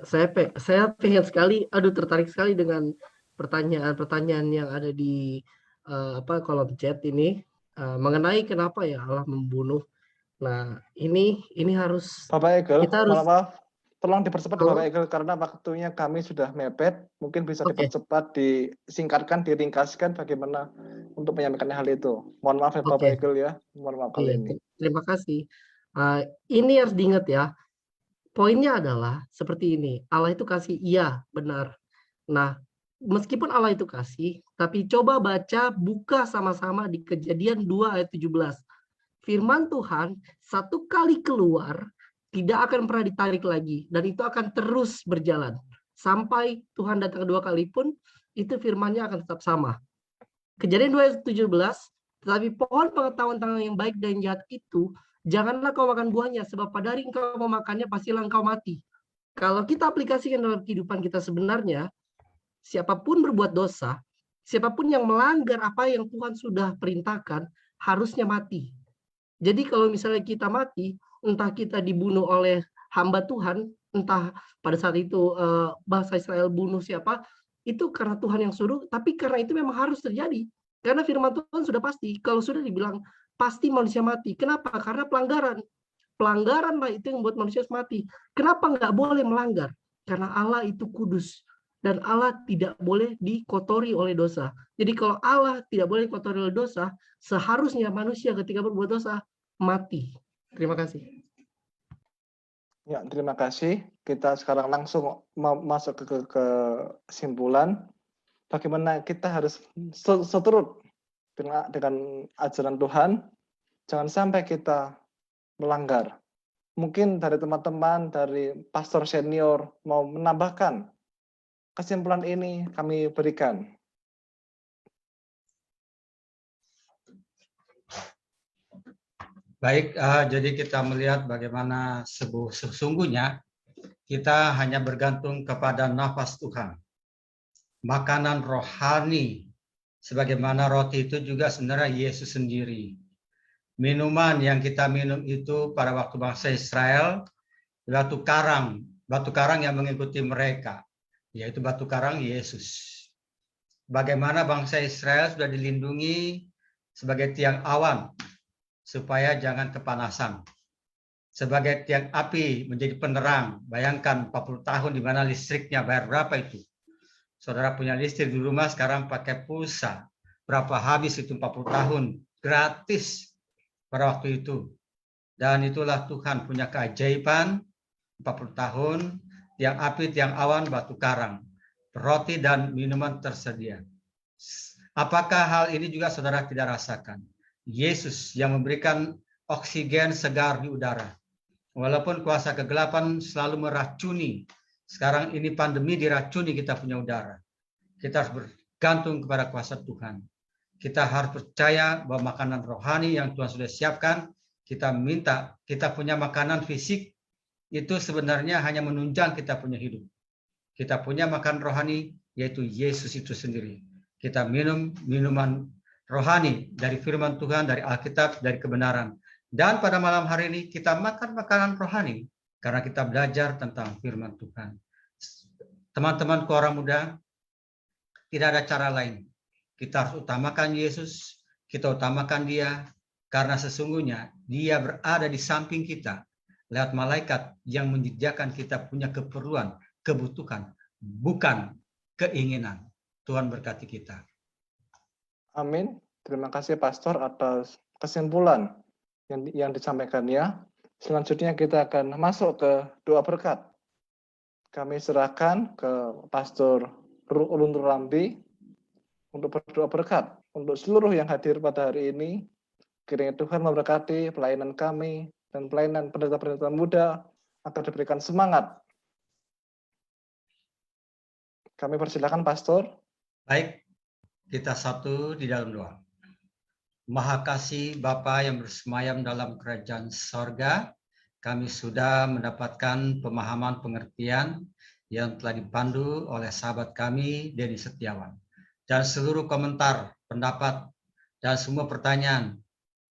Saya pengen sekali, tertarik sekali dengan pertanyaan-pertanyaan yang ada di kolom chat ini mengenai kenapa ya Allah membunuh. Nah, ini harus Bapak Egel, kita harus maaf, tolong dipercepat Bapak Egel karena waktunya kami sudah mepet. Mungkin bisa dipercepat, disingkatkan, diringkaskan bagaimana untuk menyampaikan hal itu. Mohon maaf ya Bapak Egel ya. Mohon maaf kali ini. Terima kasih. Ini harus diingat ya. Poinnya adalah seperti ini. Allah itu kasih, iya, benar. Nah, meskipun Allah itu kasih, tapi coba buka sama-sama di Kejadian 2 ayat 17. Firman Tuhan satu kali keluar tidak akan pernah ditarik lagi, dan itu akan terus berjalan sampai Tuhan datang kedua kali pun itu firman-Nya akan tetap sama. Kejadian 2 ayat 17, tetapi pohon pengetahuan tentang yang baik dan jahat itu janganlah kau makan buahnya, sebab pada hari engkau memakannya pastilah engkau mati. Kalau kita aplikasikan dalam kehidupan kita sebenarnya, siapapun berbuat dosa, siapapun yang melanggar apa yang Tuhan sudah perintahkan, harusnya mati. Jadi kalau misalnya kita mati, entah kita dibunuh oleh hamba Tuhan, entah pada saat itu bangsa Israel bunuh siapa, itu karena Tuhan yang suruh, tapi karena itu memang harus terjadi. Karena firman Tuhan sudah pasti, kalau sudah dibilang pasti manusia mati. Kenapa? Karena pelanggaran. Pelanggaran lah itu yang membuat manusia mati. Kenapa nggak boleh melanggar? Karena Allah itu kudus. Dan Allah tidak boleh dikotori oleh dosa. Jadi kalau Allah tidak boleh dikotori oleh dosa, seharusnya manusia ketika berbuat dosa mati. Terima kasih. Ya, terima kasih. Kita sekarang langsung masuk ke kesimpulan. Bagaimana kita harus seturut dengan ajaran Tuhan. Jangan sampai kita melanggar. Mungkin dari teman-teman, dari pastor senior mau menambahkan kesimpulan ini kami berikan. Baik, jadi kita melihat bagaimana sesungguhnya kita hanya bergantung kepada nafas Tuhan. Makanan rohani, sebagaimana roti itu juga sebenarnya Yesus sendiri. Minuman yang kita minum itu pada waktu bangsa Israel, batu karang yang mengikuti mereka, yaitu batu karang Yesus. Bagaimana bangsa Israel sudah dilindungi sebagai tiang awan, supaya jangan kepanasan. Sebagai tiang api menjadi penerang. Bayangkan 40 tahun di mana listriknya bayar berapa itu? Saudara punya listrik di rumah sekarang pakai pulsa. Berapa habis itu 40 tahun? Gratis pada waktu itu. Dan itulah Tuhan punya keajaiban 40 tahun. Tiang api, tiang awan, batu karang. Roti dan minuman tersedia. Apakah hal ini juga saudara tidak rasakan? Yesus yang memberikan oksigen segar di udara. Walaupun kuasa kegelapan selalu meracuni. Sekarang ini pandemi diracuni kita punya udara. Kita harus bergantung kepada kuasa Tuhan. Kita harus percaya bahwa makanan rohani yang Tuhan sudah siapkan, kita minta, kita punya makanan fisik, itu sebenarnya hanya menunjang kita punya hidup. Kita punya makanan rohani, yaitu Yesus itu sendiri. Kita minum minuman rohani dari firman Tuhan, dari Alkitab, dari kebenaran. Dan pada malam hari ini kita makan makanan rohani karena kita belajar tentang firman Tuhan. Teman-temanku orang muda, tidak ada cara lain. Kita harus utamakan Yesus, kita utamakan Dia, karena sesungguhnya Dia berada di samping kita lewat malaikat yang menyediakan kita punya keperluan, kebutuhan, bukan keinginan. Tuhan berkati kita. Amin. Terima kasih Pastor atas kesimpulan yang disampaikannya. Selanjutnya kita akan masuk ke doa berkat. Kami serahkan ke Pastor Ulun Rambi untuk berdoa berkat untuk seluruh yang hadir pada hari ini. Kiranya Tuhan memberkati pelayanan kami dan pelayanan pendeta-pendeta muda agar diberikan semangat. Kami persilakan Pastor. Baik, kita satu di dalam doa. Maha kasih Bapa yang bersemayam dalam kerajaan sorga, kami sudah mendapatkan pemahaman pengertian yang telah dipandu oleh sahabat kami, Denny Setiawan. Dan seluruh komentar, pendapat, dan semua pertanyaan.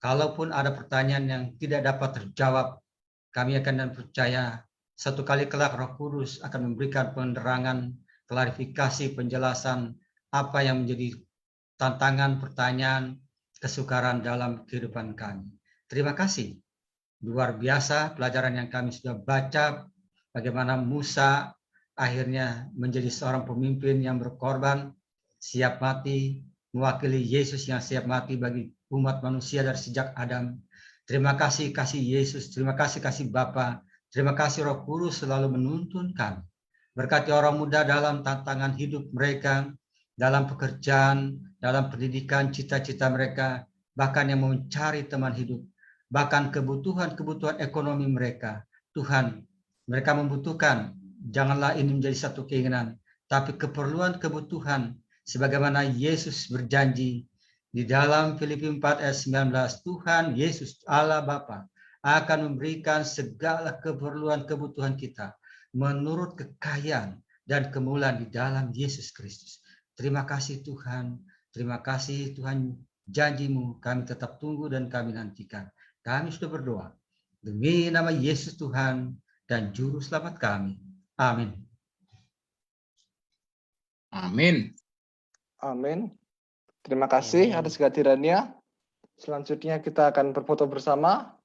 Kalaupun ada pertanyaan yang tidak dapat terjawab, kami akan percaya satu kali kelak Roh Kudus akan memberikan penerangan, klarifikasi, penjelasan apa yang menjadi tantangan, pertanyaan, kesukaran dalam kehidupan kami. Terima kasih. Luar biasa pelajaran yang kami sudah baca, bagaimana Musa akhirnya menjadi seorang pemimpin yang berkorban, siap mati, mewakili Yesus yang siap mati bagi umat manusia dari sejak Adam. Terima kasih Yesus, terima kasih Bapa, terima kasih Roh Kudus selalu menuntun kami. Berkati orang muda dalam tantangan hidup mereka, dalam pekerjaan, dalam pendidikan, cita-cita mereka, bahkan yang mencari teman hidup, bahkan kebutuhan ekonomi mereka. Tuhan, mereka membutuhkan, janganlah ini menjadi satu keinginan, tapi keperluan kebutuhan, sebagaimana Yesus berjanji di dalam Filipi 4 ayat 19, Tuhan Yesus Allah Bapa akan memberikan segala keperluan kebutuhan kita menurut kekayaan dan kemuliaan di dalam Yesus Kristus. Terima kasih Tuhan, janjimu kami tetap tunggu dan kami nantikan. Kami sudah berdoa demi nama Yesus Tuhan dan Juru Selamat kami. Amin. Amin. Amin. Terima kasih atas kehadirannya. Selanjutnya kita akan berfoto bersama.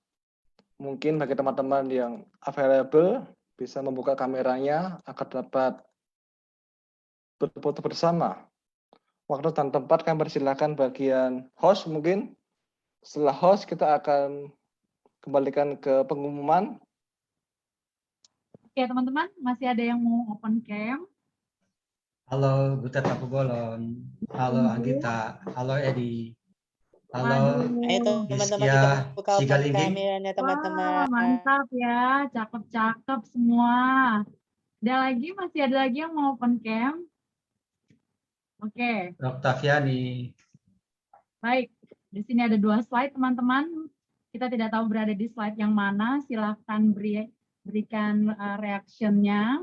Mungkin bagi teman-teman yang available bisa membuka kameranya agar dapat berfoto bersama. Waktu dan tempat kami persilakan bagian host mungkin. Setelah host kita akan kembalikan ke pengumuman. Oke teman-teman, masih ada yang mau open cam? Halo Butet Paku Bolon. Halo Anggita. Halo Edi. Halo Ayo teman-teman kita Yuskia buka open Sigalingging. kameranya Wah, teman-teman. mantap ya, cakep-cakep semua. Masih ada lagi yang mau open cam? Oke, Oktaviani. baik. Di sini ada 2 slide teman-teman. Kita tidak tahu berada di slide yang mana. Silahkan berikan reaction-nya.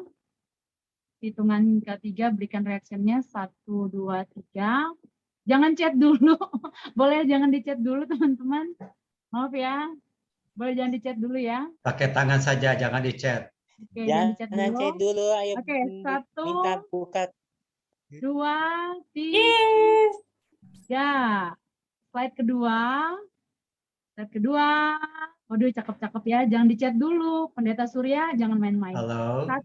Hitungan ketiga berikan reaction-nya 1, 2, 3. Jangan chat dulu. Boleh jangan di chat dulu teman-teman. Maaf ya. Boleh jangan di chat dulu ya. Pakai tangan saja, jangan di chat. Oke, jangan di chat Jangan dulu. chat dulu, ayo Oke, 1, minta buka. 2, 3. Slide kedua. Waduh, cakep-cakep ya. Jangan di chat dulu. Pendeta Surya, jangan main-main. Halo. 1.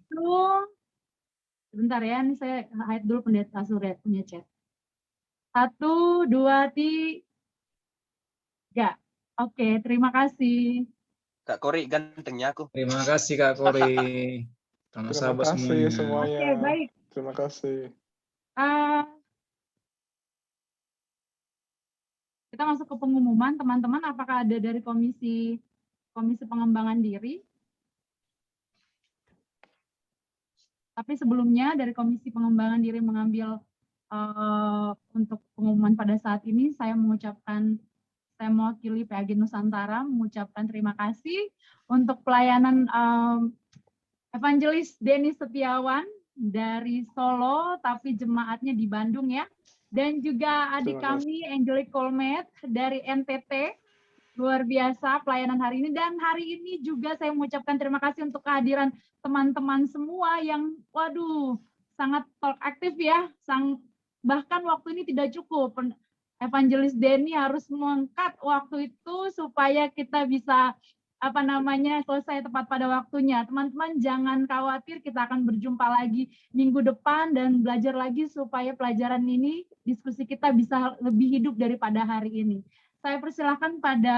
Sebentar ya, ini saya hide dulu Pendeta Surya punya chat. 1, 2, 3. Oke, terima kasih. Kak Kori gantengnya aku. Terima kasih Kak Kori. Terima Sama-sama kasih semuanya. Oke, baik. Terima kasih. Kita masuk ke pengumuman, teman-teman. Apakah ada dari komisi pengembangan diri? Tapi sebelumnya dari komisi pengembangan diri mengambil untuk pengumuman pada saat ini, saya mewakili PAG Nusantara mengucapkan terima kasih untuk pelayanan Evangelis Denny Setiawan dari Solo, tapi jemaatnya di Bandung ya. Dan juga adik kami Angelic Colmet dari NTT. Luar biasa pelayanan hari ini. Dan hari ini juga saya mengucapkan terima kasih untuk kehadiran teman-teman semua yang waduh sangat talk aktif ya. Bahkan waktu ini tidak cukup. Evangelis Denny harus mengangkat waktu itu supaya kita bisa selesai tepat pada waktunya. Teman-teman jangan khawatir, kita akan berjumpa lagi minggu depan dan belajar lagi supaya pelajaran ini, diskusi kita bisa lebih hidup daripada hari ini. Saya persilahkan pada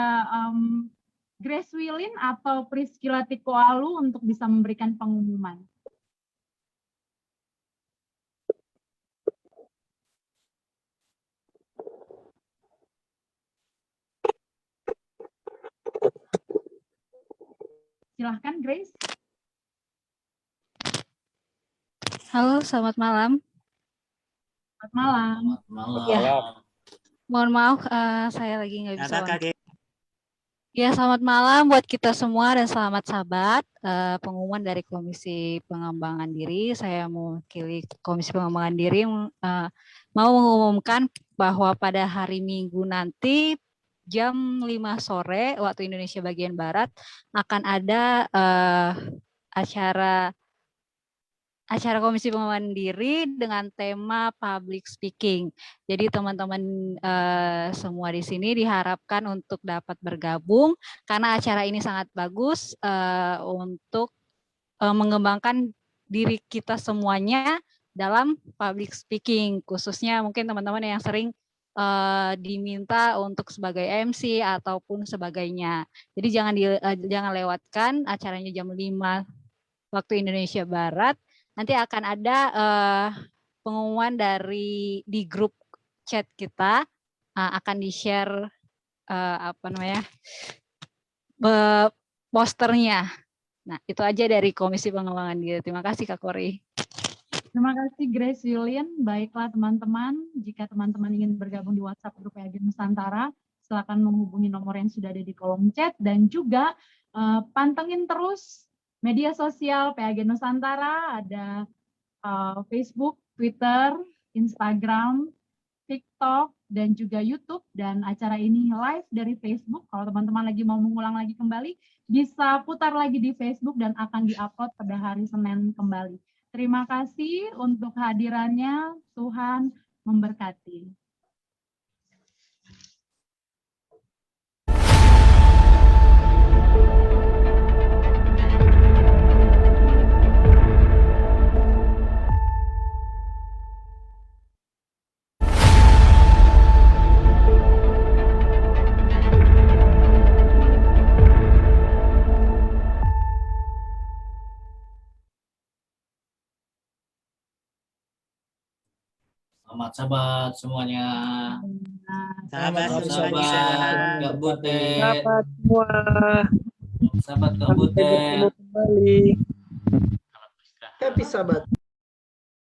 Grace Willin atau Priscilla Tikoalu untuk bisa memberikan pengumuman. Silahkan Grace. Halo, selamat malam. Selamat malam. Ya, mohon maaf, saya lagi nggak bisa. Ya, selamat malam buat kita semua dan selamat sahabat. Pengumuman dari Komisi Pengembangan Diri, saya mewakili Komisi Pengembangan Diri mau mengumumkan bahwa pada hari Minggu nanti jam 5 sore waktu Indonesia bagian Barat akan ada acara Komisi Pengembangan Diri dengan tema public speaking. Jadi teman-teman semua di sini diharapkan untuk dapat bergabung karena acara ini sangat bagus untuk mengembangkan diri kita semuanya dalam public speaking, khususnya mungkin teman-teman yang sering diminta untuk sebagai MC ataupun sebagainya. Jadi jangan lewatkan acaranya jam 5 waktu Indonesia Barat. Nanti akan ada pengumuman di grup chat kita, akan di-share posternya. Nah, itu aja dari Komisi Pengembangan Diri. Terima kasih Kak Kori. Terima kasih Grace Julian. Baiklah teman-teman, jika teman-teman ingin bergabung di WhatsApp grup PAG Nusantara, silakan menghubungi nomor yang sudah ada di kolom chat dan juga pantengin terus media sosial PAG Nusantara, ada Facebook, Twitter, Instagram, TikTok, dan juga YouTube. Dan acara ini live dari Facebook. Kalau teman-teman lagi mau mengulang lagi kembali, bisa putar lagi di Facebook dan akan diupload pada hari Senin kembali. Terima kasih untuk hadirannya. Tuhan memberkati. Selamat sabat semuanya. Sahabat Sahabat Kak Butet. Sahabat semua. Sahabat Kak Sampai bertemu Butet. kembali. Happy Sabat.